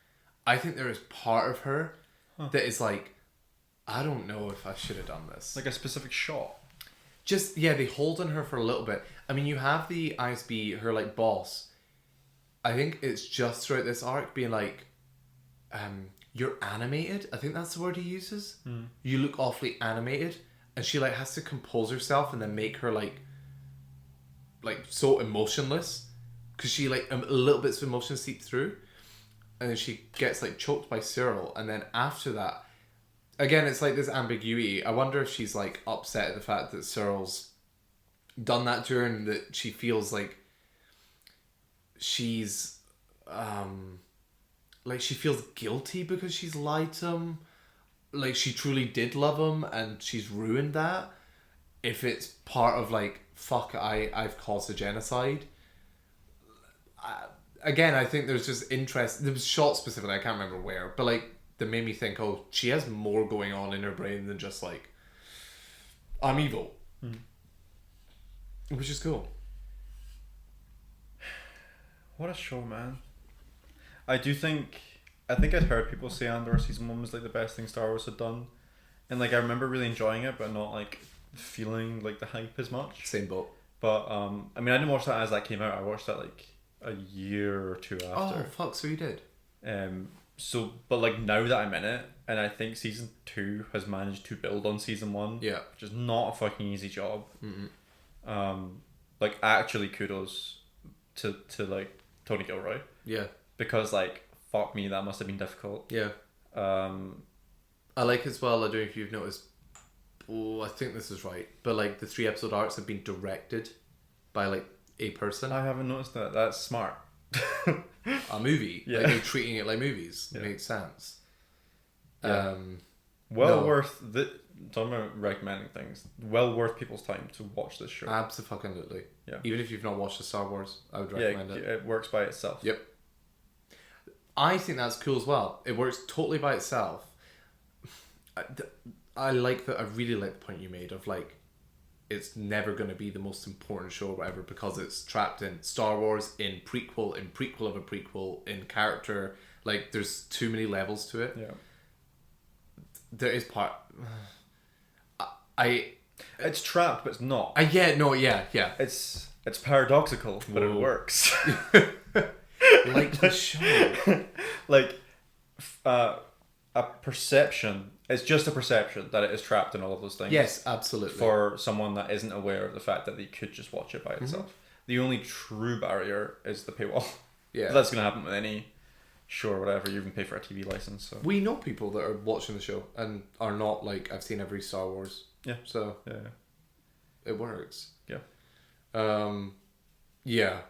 I think there is part of her that is like, I don't know if I should have done this. Like a specific shot. Just, yeah, they hold on her for a little bit. I mean, you have the ISB, her like boss. I think it's just throughout this arc being like, you're animated. I think that's the word he uses. You look awfully animated, and she like has to compose herself and then make her like so emotionless, because she like a little bits of emotion seep through, and then she gets like choked by Cyril, and then after that, again it's like this ambiguity. I wonder if she's like upset at the fact that Cyril's done that to her, and that she feels like she's like she feels guilty because she's lied to him. Like she truly did love him and she's ruined that. If it's part of like, fuck, I've caused a genocide. Again, I think there's just interest. There was shot specifically, I can't remember where, but like that made me think, oh, she has more going on in her brain than just like, I'm evil. Which is cool. What a show, man. I think I'd heard people say Andor Season 1 was like the best thing Star Wars had done. And like I remember really enjoying it, but not like feeling like the hype as much. Same boat. But I mean, I didn't watch that as that came out. I watched that like a year or two after. Oh fuck, so you did. So but like now that I'm in it, and I think Season 2 has managed to build on Season 1. Yeah. Which is not a fucking easy job. Like actually kudos to like Tony Gilroy. Yeah. Because like, fuck me, that must have been difficult. Yeah. I like as well, I don't know if you've noticed, I think this is right, but like the 3 episode arcs have been directed by like a person. I haven't noticed that. That's smart. A movie. Yeah. Like they're treating it like movies. Yeah. It makes sense. Yeah. Worth talking about recommending things. Well worth people's time to watch this show. Absolutely. Yeah. Even if you've not watched the Star Wars, I would recommend it. It works by itself. Yep. I think that's cool as well. It works totally by itself. I like that. I really like the point you made of like, it's never going to be the most important show or whatever because it's trapped in Star Wars, in prequel of a prequel, in character. Like, there's too many levels to it. Yeah. There is part. It's trapped, but it's not. Yeah. It's paradoxical, but it works. Like the show. Like, a perception. It's just a perception that it is trapped in all of those things. Yes, absolutely. For someone that isn't aware of the fact that they could just watch it by itself. The only true barrier is the paywall. Yeah. But that's going to happen with any show or whatever. You even pay for a TV license. So. We know people that are watching the show and are not like, I've seen every Star Wars. Yeah. So yeah. It works. Yeah. Yeah.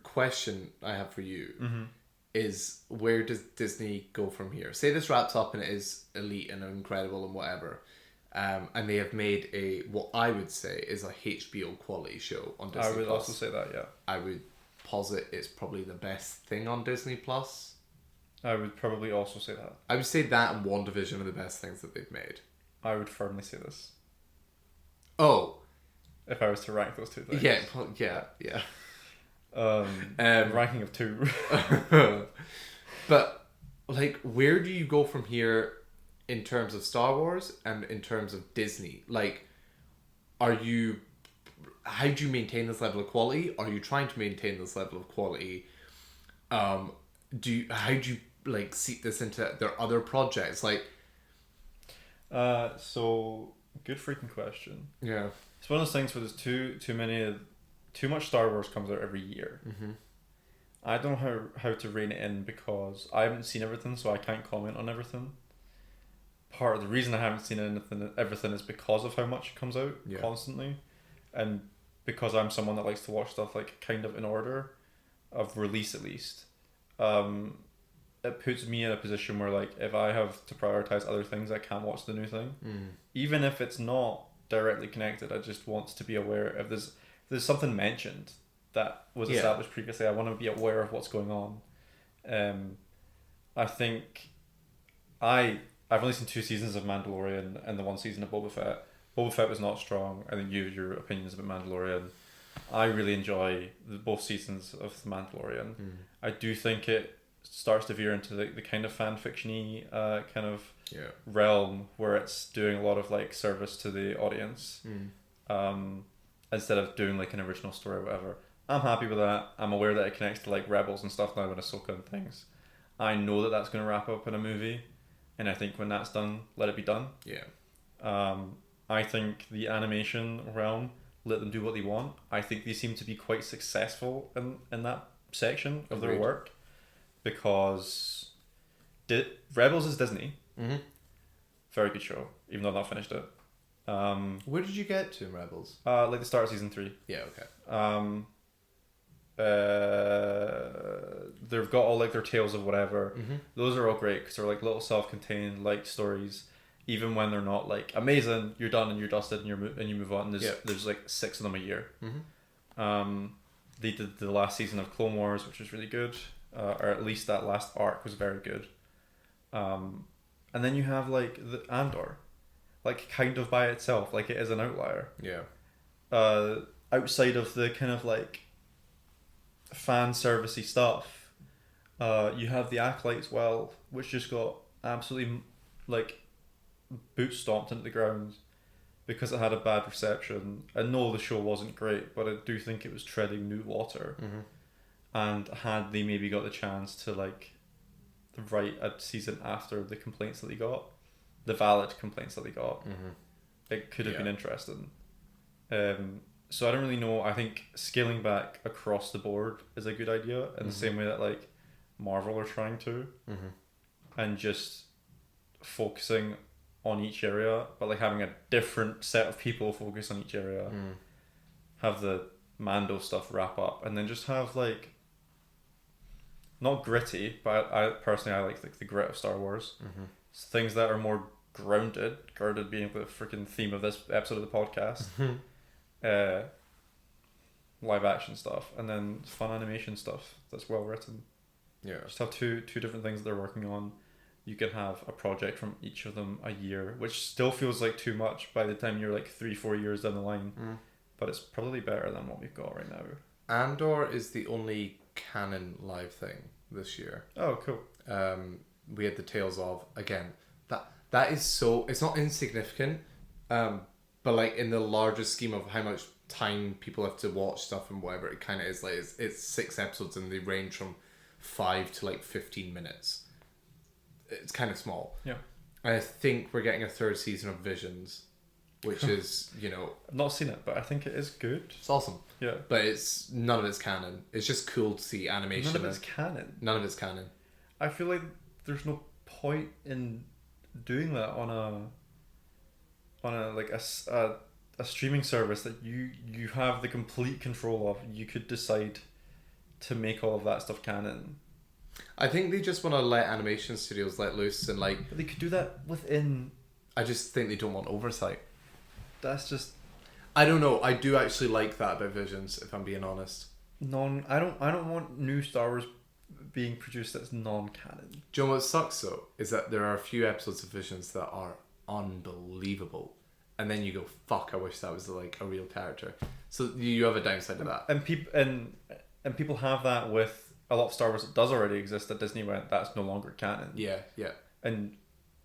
Question I have for you is, where does Disney go from here? Say this wraps up and it is elite and incredible and whatever, and they have made what I would say is a HBO quality show on Disney+. I would also say that, yeah. I would posit it's probably the best thing on Disney+. I would probably also say that. I would say that and WandaVision are the best things that they've made. I would firmly say this. Oh. If I was to rank those two things. Yeah. Ranking of 2. But like, where do you go from here in terms of Star Wars and in terms of Disney? Like, how do you maintain this level of quality? Are you trying to maintain this level of quality? How do you like seep this into their other projects? Like, so good freaking question. Yeah. It's one of those things where there's too much Star Wars comes out every year. I don't know how to rein it in because I haven't seen everything, so I can't comment on everything. Part of the reason I haven't seen everything is because of how much comes out constantly, and because I'm someone that likes to watch stuff like kind of in order of release at least. It puts me in a position where like if I have to prioritize other things, I can't watch the new thing, even if it's not directly connected. I just want to be aware if there's something mentioned that was established previously. I want to be aware of what's going on. I think I've only seen 2 seasons of Mandalorian and the 1 season of Boba Fett. Boba Fett was not strong. I think your opinions about Mandalorian. I really enjoy both seasons of The Mandalorian. I do think it starts to veer into the kind of fan fiction-y kind of realm where it's doing a lot of like service to the audience instead of doing like an original story or whatever. I'm happy with that. I'm aware that it connects to like Rebels and stuff now and Ahsoka and things. I know that that's going to wrap up in a movie, and I think when that's done, let it be done. I think the animation realm, let them do what they want. I think they seem to be quite successful in that section of their work because Rebels is Disney. Very good show, even though I've not finished it. Where did you get to in Rebels? Like the start of season 3. Yeah, okay. They've got all like their tales of whatever. Those are all great because they're like little self-contained like stories. Even when they're not like amazing, you're done and you're dusted and you move on. There's like 6 of them a year. They did the last season of Clone Wars, which was really good, or at least that last arc was very good. And then you have like the Andor, like kind of by itself, like it is an outlier. Outside of the kind of like fan servicey stuff, you have the Acolytes, which just got absolutely like boot stomped into the ground because it had a bad reception. I know the show wasn't great, but I do think it was treading new water. And had they maybe got the chance to like write a season after the complaints that they got, the valid complaints that they got, it could have been interesting. So I don't really know. I think scaling back across the board is a good idea in the same way that like Marvel are trying to, and just focusing on each area, but like having a different set of people focus on each area. Have the Mando stuff wrap up, and then just have like not gritty, but I personally like the grit of Star Wars. Things that are more grounded being the freaking theme of this episode of the podcast. Live action stuff, and then fun animation stuff that's well written. Just have two different things that they're working on. You can have a project from each of them a year, which still feels like too much by the time you're like 3-4 years down the line. But it's probably better than what we've got right now. Andor is the only canon live thing this year. Oh, cool. We had the Tales of, again, that is so, it's not insignificant, but like in the larger scheme of how much time people have to watch stuff and whatever, it kind of is like, it's 6 episodes and they range from 5 to like 15 minutes. It's kind of small. I think we're getting a 3rd season of Visions, which is, I've not seen it, but I think it is good. It's awesome. But it's none of it's canon. It's just cool to see animation. None of it's canon. None of it's canon. I feel like there's no point in doing that on a like a streaming service that you have the complete control of. You could decide to make all of that stuff canon. I think they just want to let animation studios let loose and like... But they could do that within... I just think they don't want oversight. That's just... I don't know. I do actually like that about Visions, if I'm being honest. I don't want new Star Wars being produced that's non-canon. Do you know what sucks though? Is that there are a few episodes of Visions that are unbelievable. And then you go, fuck, I wish that was like a real character. So you have a downside to that. And people have that with a lot of Star Wars that does already exist that Disney went, that's no longer canon. Yeah. And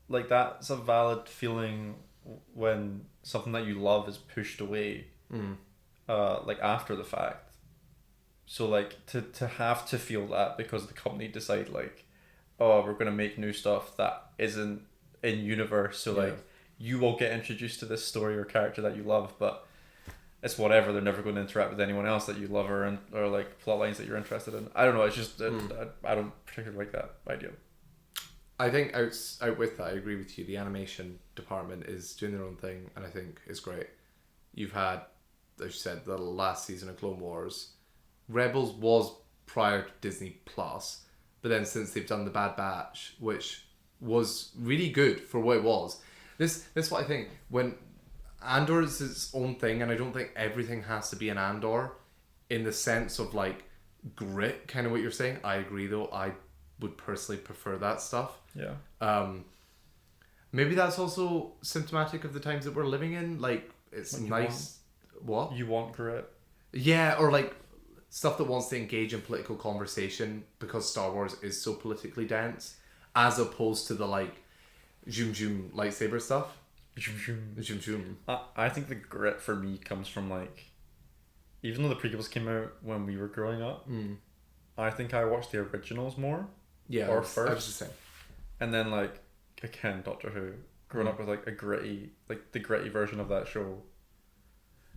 like that's a valid feeling when something that you love is pushed away, like after the fact. So like to have to feel that because the company decide like, oh, we're gonna make new stuff that isn't in universe. So like you will get introduced to this story or character that you love, but it's whatever. They're never going to interact with anyone else that you love or like plot lines that you're interested in. I don't know. It's just I don't particularly like that idea. I think out with that, I agree with you. The animation department is doing their own thing, and I think it's great. You've had, as you said, the last season of Clone Wars. Rebels was prior to Disney Plus, but then since they've done the Bad Batch, which was really good for what it was. This is what I think. When Andor is its own thing, and I don't think everything has to be an Andor, in the sense of like grit, kind of what you're saying. I agree, though. I would personally prefer that stuff. Yeah. Maybe that's also symptomatic of the times that we're living in. Like, it's What you nice. What? You want grit? Yeah, or like stuff that wants to engage in political conversation because Star Wars is so politically dense, as opposed to the like zoom zoom lightsaber stuff. Zoom zoom. I think the grit for me comes from like, even though the prequels came out when we were growing up, I think I watched the originals more. Yeah, or I was first, the same. and then like again Doctor Who, growing up with like the gritty version of that show.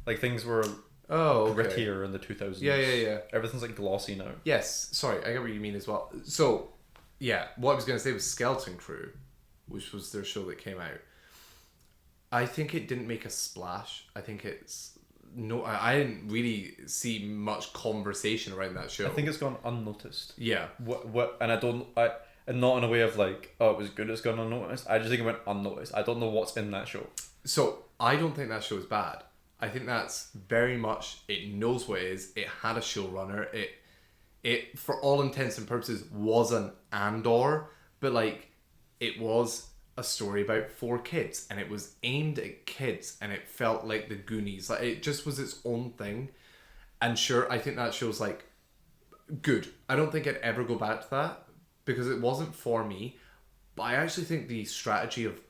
Like things were grittier in the 2000s. Yeah. Everything's like glossy now. Yes, sorry, I get what you mean as well. So, yeah, what I was going to say was Skeleton Crew, which was their show that came out. I think it didn't make a splash. I think I didn't really see much conversation around that show. I think it's gone unnoticed. Yeah. And not in a way of like, oh, it was good, it's gone unnoticed. I just think it went unnoticed. I don't know what's in that show. So, I don't think that show is bad. I think that's very much, it knows what it is. It had a showrunner. It for all intents and purposes was an Andor, but like it was a story about 4 kids, and it was aimed at kids, and it felt like the Goonies. Like it just was its own thing. And sure, I think that show's like good. I don't think I'd ever go back to that because it wasn't for me. But I actually think the strategy of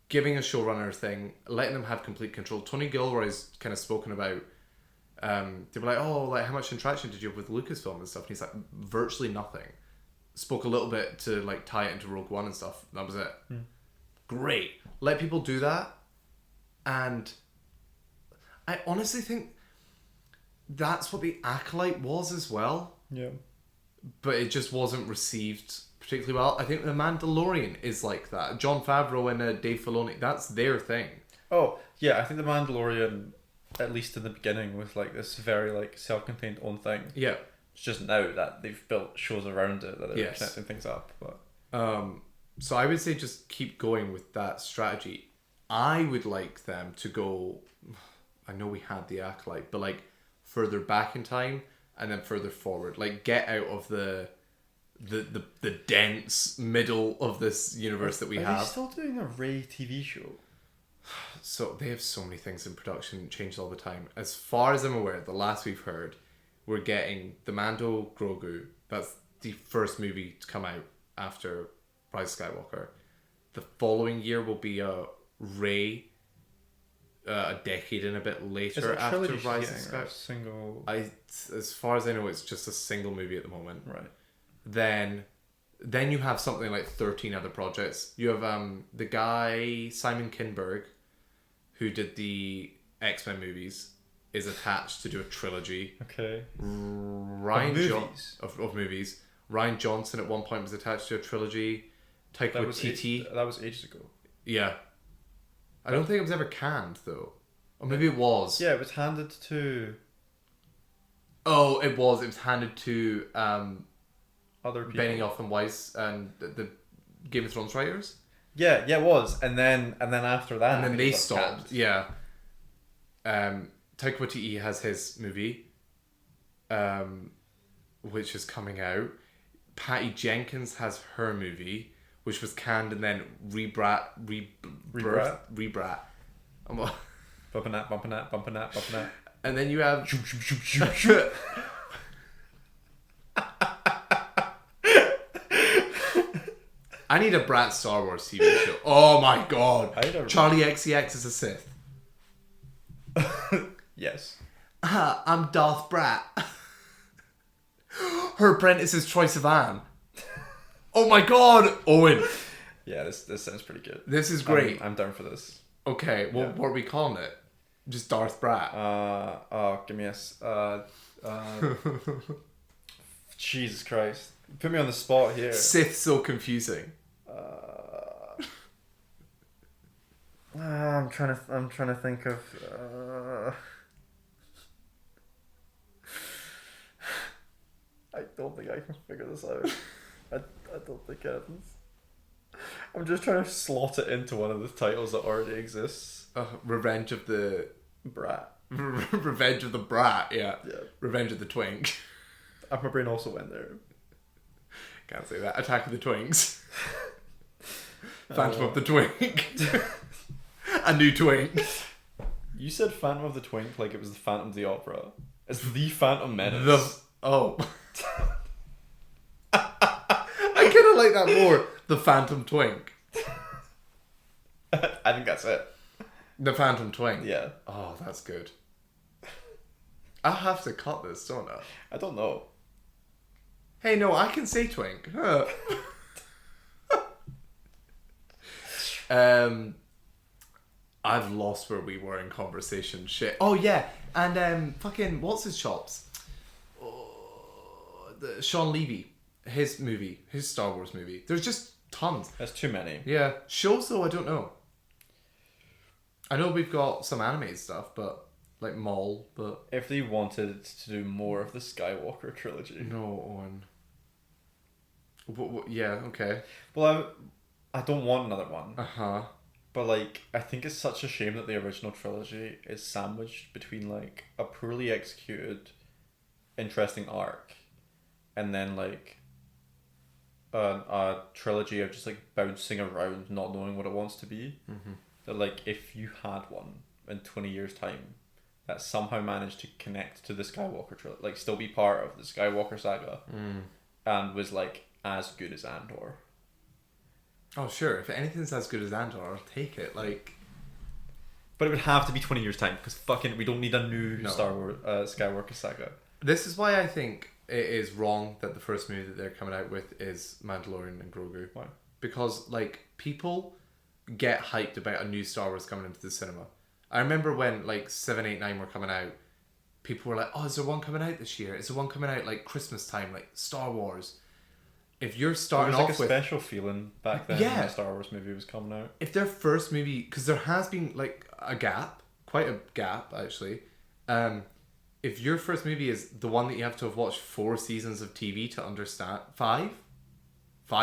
giving a showrunner thing, letting them have complete control. Tony Gilroy's kind of spoken about. They were like, oh, like how much interaction did you have with Lucasfilm and stuff? And he's like, virtually nothing. Spoke a little bit to like tie it into Rogue One and stuff. That was it. Great. Let people do that. And I honestly think that's what the Acolyte was as well. Yeah. But it just wasn't received particularly well. I think The Mandalorian is like that. Jon Favreau and Dave Filoni, that's their thing. Oh, yeah, I think The Mandalorian, at least in the beginning, was like this very like self-contained own thing. Yeah. It's just now that they've built shows around it that are connecting things up. But so I would say just keep going with that strategy. I would like them to go, I know we had the Acolyte, but like further back in time and then further forward. Like get out of the dense middle of this universe that we have. Are they still doing a Rey TV show? So they have so many things in production, changed all the time. As far as I'm aware, the last we've heard, we're getting the Mando Grogu. That's the first movie to come out after Rise of Skywalker. The following year will be a Rey, a decade and a bit later after Rise of Skywalker. Single. As far as I know, it's just a single movie at the moment. Right. Then you have something like 13 other projects. You have the guy Simon Kinberg, who did the X-Men movies, is attached to do a trilogy. Okay. Of movies. Ryan Johnson at one point was attached to a trilogy. Taika Waititi. That was ages ago. Yeah. I don't think it was ever canned though. Or maybe it was. Yeah, it was handed to... Oh, it was. It was handed to other people. Benioff and Weiss and the Game of Thrones writers. Yeah, it was. And then after that... And then they stopped. Yeah. Taika Waititi has his movie, which is coming out. Patty Jenkins has her movie, which was canned and then rebrat. Bumping that. And then you have... I need a Brat Star Wars TV show. Oh my god. Charlie XCX is a Sith. Yes. I'm Darth Brat. Her apprentice is Troye Sivan. Oh my god, Owen. Yeah, this sounds pretty good. This is great. I'm down for this. Okay, well, what are we calling it? Just Darth Brat. Give me Jesus Christ. Put me on the spot here. Sith so confusing. I'm trying to think of. I don't think I can figure this out. I don't think it happens. I'm just trying to slot it into one of the titles that already exists. Revenge of the Brat. Revenge of the Brat. Yeah. Revenge of the Twink. My brain also went there. Can't say that. Attack of the Twinks. Phantom of the Twink. A new Twink. You said Phantom of the Twink like it was the Phantom of the Opera. It's the Phantom Menace. I kind of like that more. The Phantom Twink. I think that's it. The Phantom Twink. Yeah. Oh, that's good. I have to cut this, don't I? I don't know. Hey, no, I can say twink. Huh. I've lost where we were in conversation. Shit. Oh yeah, and fucking what's his chops? The Sean Levy, his Star Wars movie. There's just tons. That's too many. Yeah, shows though I don't know. I know we've got some animated stuff, but like Maul. But if they wanted to do more of the Skywalker trilogy, no, Owen. Yeah, okay. Well, I don't want another one. But like, I think it's such a shame that the original trilogy is sandwiched between like a poorly executed, interesting arc, and then like a trilogy of just like bouncing around, not knowing what it wants to be. That like, if you had one in 20 years' time, that somehow managed to connect to the Skywalker trilogy, like still be part of the Skywalker saga, and was like as good as Andor. Oh sure, if anything's as good as Andor, I'll take it. Like, but it would have to be 20 years time because fucking we don't need a new Star Wars Skywalker saga. This is why I think it is wrong that the first movie that they're coming out with is Mandalorian and Grogu. Why? Because like people get hyped about a new Star Wars coming into the cinema. I remember when like 7, 8, 9 were coming out, people were like, "Oh, is there one coming out this year? Is there one coming out like Christmas time, like Star Wars?" If you're starting off with a special feeling back then when the Star Wars movie was coming out. If their first movie, because there has been like a gap, quite a gap actually. If your first movie is the one that you have to have watched 4 seasons of TV to understand, 5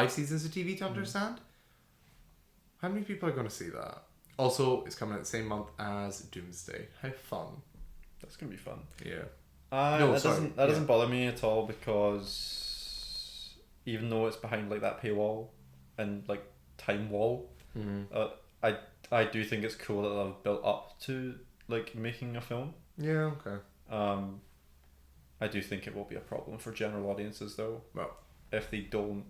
seasons of TV to understand, how many people are going to see that? Also, it's coming out the same month as Doomsday. How fun! That's gonna be fun. Yeah. That doesn't bother me at all because even though it's behind like that paywall and like time wall, I do think it's cool that they've built up to like making a film. Yeah. Okay. I do think it will be a problem for general audiences though. Well, if they don't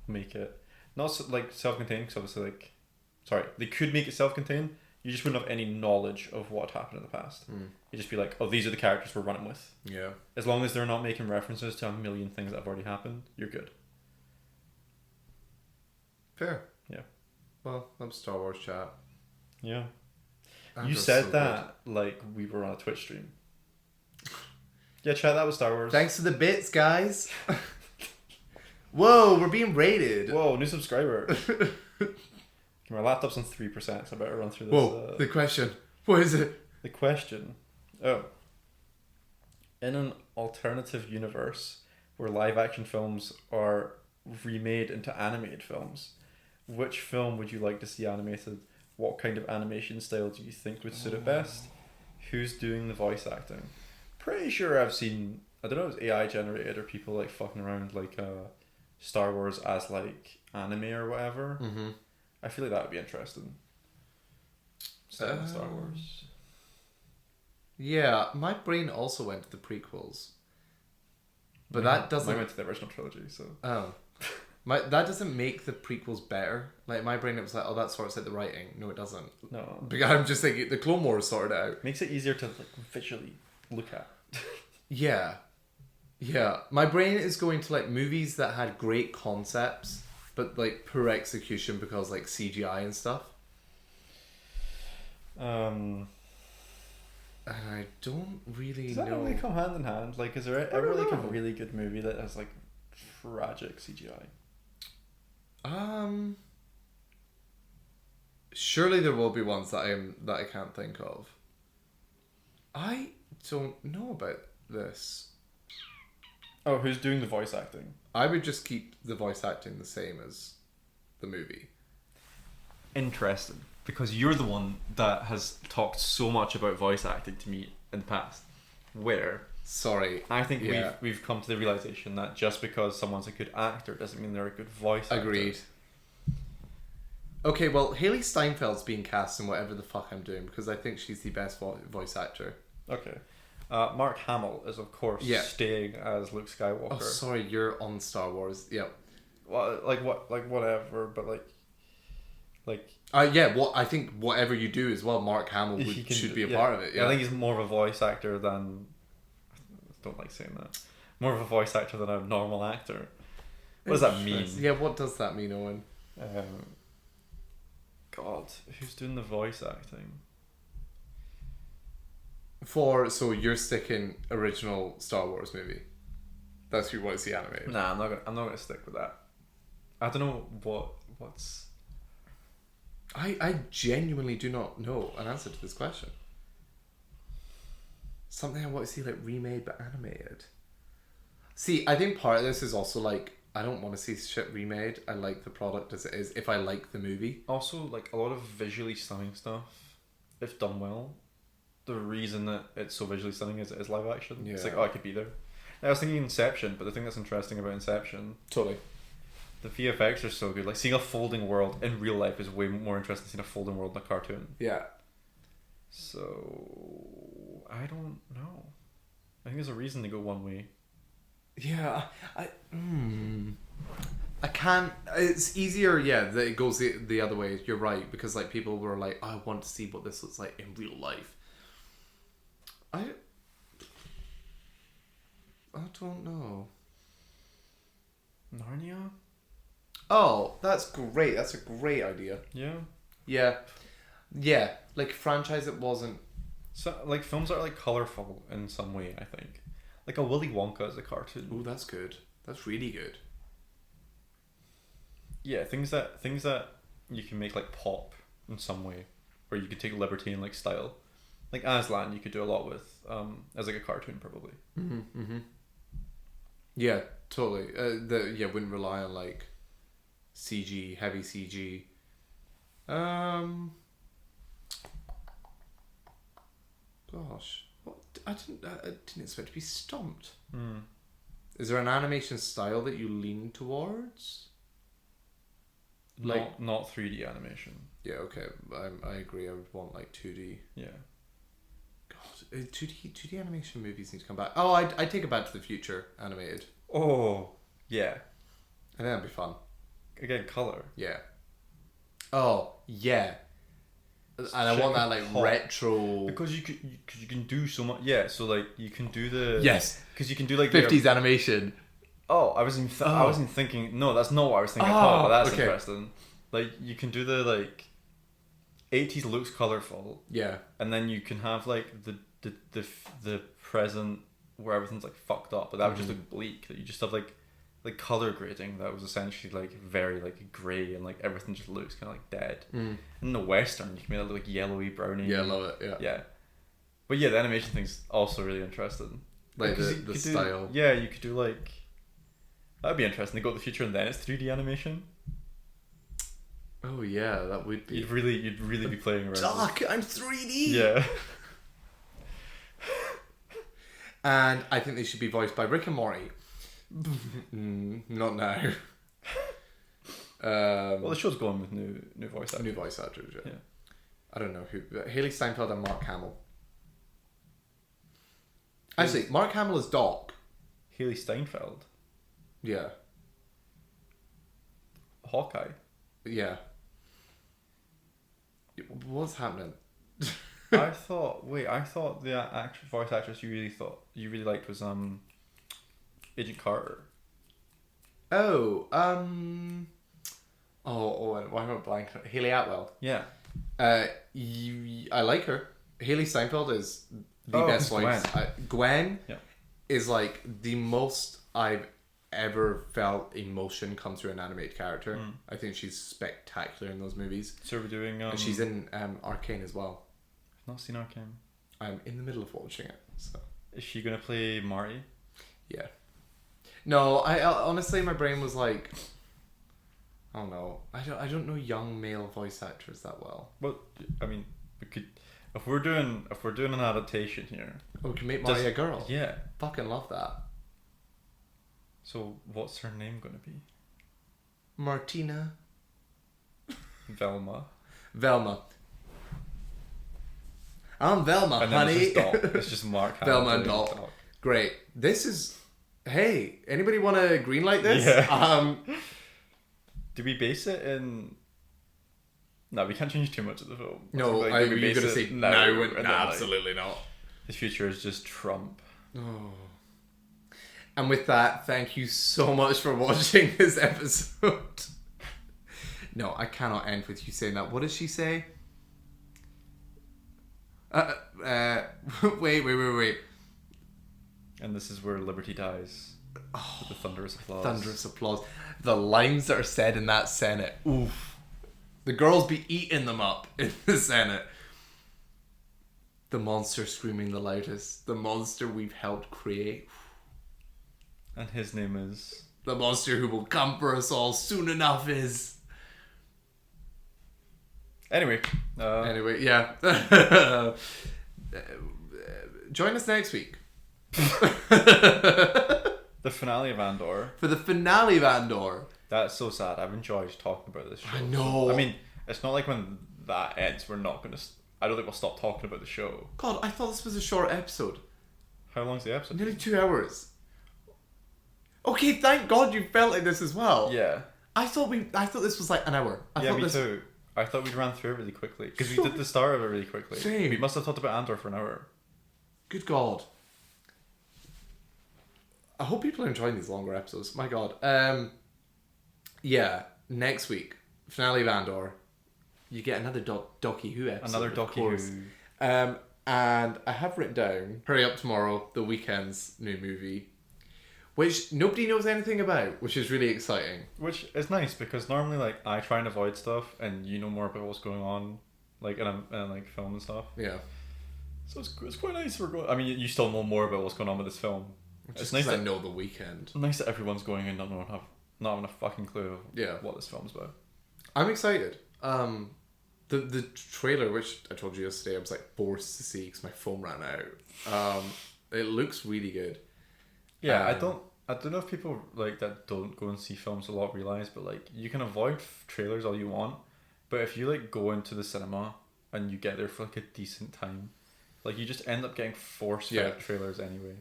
make it not like self-contained, because obviously like, sorry, they could make it self-contained. You just wouldn't have any knowledge of what happened in the past. You'd just be like, oh, these are the characters we're running with. Yeah. As long as they're not making references to a million things that have already happened, you're good. Fair. Yeah. Well, that was Star Wars chat. Yeah. Andor's You said so that like we were on a Twitch stream. Yeah, chat, that was Star Wars. Thanks for the bits, guys. Whoa, we're being rated. Whoa, new subscriber. My laptop's on 3%, so I better run through this. Whoa, the question. What is it? The question. Oh. In an alternative universe where live action films are remade into animated films, which film would you like to see animated? What kind of animation style do you think would suit it best? Who's doing the voice acting? Pretty sure I've seen, I don't know if it's AI generated or people like fucking around like Star Wars as like anime or whatever. I feel like that would be interesting. Star Wars. Yeah, my brain also went to the prequels. But that doesn't... Mine went to the original trilogy, so... Oh. That doesn't make the prequels better. Like, my brain, it was like, oh, that sorts out the writing. No, it doesn't. No. Because I'm just thinking, the Clone Wars sorted it out. Makes it easier to like, visually look at. Yeah. Yeah. My brain is going to, like, movies that had great concepts, but, like, poor execution because, like, CGI and stuff. And I don't really Does that know. really come hand in hand? Like, is there ever like a really good movie that has like tragic CGI? Surely there will be ones that I can't think of. I don't know about this. Oh, who's doing the voice acting? I would just keep the voice acting the same as the movie. Interesting, because you're the one that has talked so much about voice acting to me in the past. Where Sorry, I think yeah. we've come to the realization that just because someone's a good actor doesn't mean they're a good voice actor. Agreed. Okay, well, Haley Steinfeld's being cast in whatever the fuck I'm doing because I think she's the best voice actor. Okay. Mark Hamill is of course staying as Luke Skywalker. Oh, sorry, you're on Star Wars. Yep. Well, whatever, but yeah. What I think whatever you do as well, Mark Hamill should be a part of it. Yeah. I think he's more of a voice actor than. I don't like saying that. More of a voice actor than a normal actor. What does that mean? Yeah, what does that mean, Owen? God, who's doing the voice acting? So you're sticking original Star Wars movie. That's who you want to see animated. Nah, I'm not gonna stick with that. I don't know what's. I genuinely do not know an answer to this question. Something I want to see like remade but animated. See, I think part of this is also like I don't want to see shit remade. I like the product as it is. If I like the movie. Also, like a lot of visually stunning stuff, if done well, the reason that it's so visually stunning is it is live action. Yeah. It's like, oh, I could be there. I was thinking Inception, but the thing that's interesting about Inception, totally, the VFX are so good. Like seeing a folding world in real life is way more interesting than seeing a folding world in a cartoon. Yeah. So I don't know. I think there's a reason to go one way. Yeah, I can't. It's easier, yeah, that it goes the other way. You're right, because like people were like, I want to see what this looks like in real life. I don't know. Narnia? Oh, that's great. That's a great idea. Yeah. Yeah. Yeah. Like franchise it wasn't. So like films that are like colourful in some way, I think. Like a Willy Wonka as a cartoon. Oh, that's good. That's really good. Yeah, things that you can make like pop in some way, or you could take liberty in like style. Like Aslan, you could do a lot with as like a cartoon probably. Yeah, totally. Wouldn't rely on like CG, heavy CG. Gosh, what I didn't expect to be stumped. Is there an animation style that you lean towards? Like not 3D animation. Yeah, okay. I agree. I would want like 2D. Yeah. God, 2D animation movies need to come back. Oh, I'd take it Back to the Future animated. Oh, yeah. I think that'd be fun. Again, color. Yeah. Oh, yeah. And I want that like retro. Because you can do so much. Yeah, so like you can do the because you can do like 50s animation. Oh, I wasn't thinking. No, that's not what I was thinking. But that's interesting. Like you can do the like 80s looks colorful. Yeah. And then you can have like the present where everything's like fucked up, but that would just look bleak. That you just have like color grading that was essentially like very like grey and like everything just looks kind of like dead. In the Western, you can make it look like yellowy, browny. Yeah, I love it. Yeah. Yeah. But yeah, the animation thing's also really interesting. Like the style. Yeah, you could do like. That'd be interesting to go to the future and then it's 3D animation. Oh yeah, that would be. You'd really be playing around. Doc, I'm 3D. Yeah. And I think they should be voiced by Rick and Morty. Not now. Well, the show's going with new voice actors. New voice actors, yeah. I don't know who. Haley Steinfeld and Mark Hamill. Actually, Mark Hamill is Doc. Haley Steinfeld. Yeah. Hawkeye. Yeah. What's happening? I thought the voice actress you really liked was Agent Carter. Oh, why am I blank? Haley Atwell. Yeah. I like her. Haley Steinfeld is the best voice. Gwen Yeah. is like the most I've ever felt emotion come through an animated character. I think she's spectacular in those movies. So we're doing. And she's in Arcane as well. I've not seen Arcane. I'm in the middle of watching it. So Is she gonna play Marty? yeah. No, I honestly, my brain was like, I don't know. I don't know young male voice actors that well. Well, I mean, we could. If we're doing an adaptation here. Oh, we can make Marty a girl. Yeah. Fucking love that. So what's her name gonna be? Martina. Velma. Velma. I'm Velma, And then honey. it's just Doc. It's just Mark. Velma and Hamill Doc. Great. This is. Hey, anybody want to greenlight this? Yeah. Do we base it in? No, we can't change too much of the film. No, Like, you're do we going base to it say now, no, and then, absolutely not. The future is just Trump. Oh. And with that, thank you so much for watching this episode. No, I cannot end with you saying that. What does she say? Wait. And this is where liberty dies. With the thunderous applause. Thunderous applause. The lines that are said in that Senate. Oof. The girls be eating them up in the Senate. The monster screaming the loudest. The monster we've helped create. And his name is... The monster who will come for us all soon enough is... Anyway, yeah. Join us next week. the finale of Andor. For the finale of Andor. That's so sad. I've enjoyed talking about this show. I know. I mean, it's not like when that ends, we're not going to... I don't think we'll stop talking about the show. God, I thought this was a short episode. How long's the episode? Nearly 2 hours. Okay, thank God you felt like this as well. Yeah. I thought this was like an hour. Me too. I thought we'd ran through it really quickly. Because we did the start of it really quickly. Same. We must have talked about Andor for an hour. Good God. I hope people are enjoying these longer episodes. My God. Yeah, next week, finale of Andor. You get another Doccy Who episode. Another Doccy Who. And I have written down Hurry Up Tomorrow, The Weeknd's new movie, which nobody knows anything about, which is really exciting. Which is nice because normally, like, I try and avoid stuff, and you know more about what's going on, like in like film and stuff. Yeah. So it's quite nice. We're going. I mean, you still know more about what's going on with this film. Just nice that I know The Weeknd. Nice that everyone's going and not having a fucking clue of what this film's about. I'm excited. The trailer, which I told you yesterday, I was like forced to see because my phone ran out. It looks really good. Yeah, I don't know if people like that don't go and see films a lot realize, but like you can avoid trailers all you want, but if you like go into the cinema and you get there for like a decent time, like you just end up getting force-fed trailers anyway.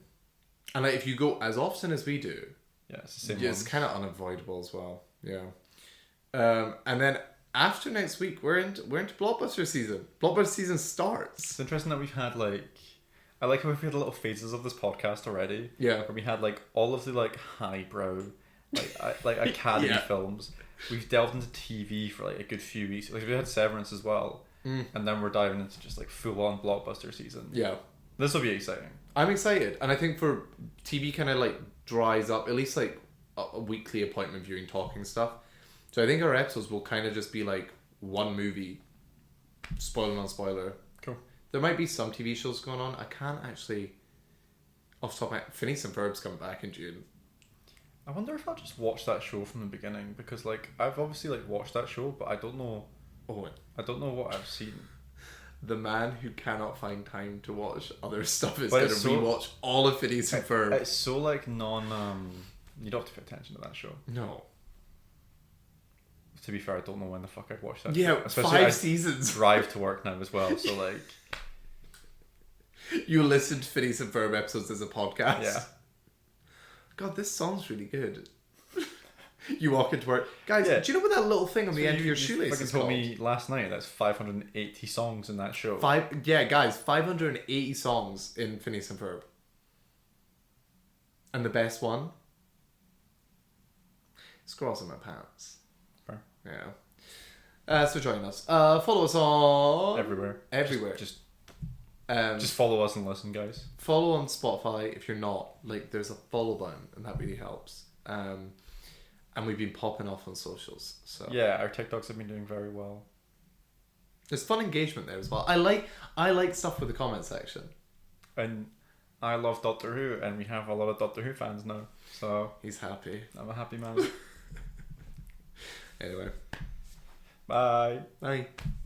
And like, if you go as often as we do, it's the same. It's kind of unavoidable as well. Yeah. And then after next week, we're into blockbuster season. Blockbuster season starts. It's interesting that we've had like, I like how we've had little phases of this podcast already. Yeah. Where we had like all of the like highbrow, like Academy films. We've delved into TV for like a good few weeks. Like we had Severance as well, and then we're diving into just like full on blockbuster season. Yeah. This will be exciting. I'm excited, and I think for TV kind of like dries up, at least like a weekly appointment viewing talking stuff. So I think our episodes will kind of just be like one movie, spoiler non spoiler. Cool. There might be some TV shows going on. I can't actually. Off the top of my head, Phineas and Ferb's coming back in June. I wonder if I'll just watch that show from the beginning because like I've obviously like watched that show, but I don't know. I don't know what I've seen. The man who cannot find time to watch other stuff is going to rewatch all of Phineas and Ferb. It's so like you don't have to pay attention to that show. No. To be fair, I don't know when the fuck I've watched that. Yeah, especially 5 seasons. Drive to work now as well, so like. You listen to Phineas and Ferb episodes as a podcast. Yeah. God, this song's really good. You walk into work, guys. Do you know what that little thing on the end of your shoelace is called? You told me last night. That's 580 songs in that show. Guys, 580 songs in Phineas and Ferb. And the best one, Scrolls in My Pants. Fair. Yeah. So join us. Follow us on everywhere. Everywhere. Just Just follow us and listen, guys. Follow on Spotify if you're not. Like, there's a follow button, and that really helps. And we've been popping off on socials. So yeah, our TikToks have been doing very well. There's fun engagement there as well. I like stuff with the comment section. And I love Doctor Who, and we have a lot of Doctor Who fans now. So he's happy. I'm a happy man. Anyway. Bye. Bye.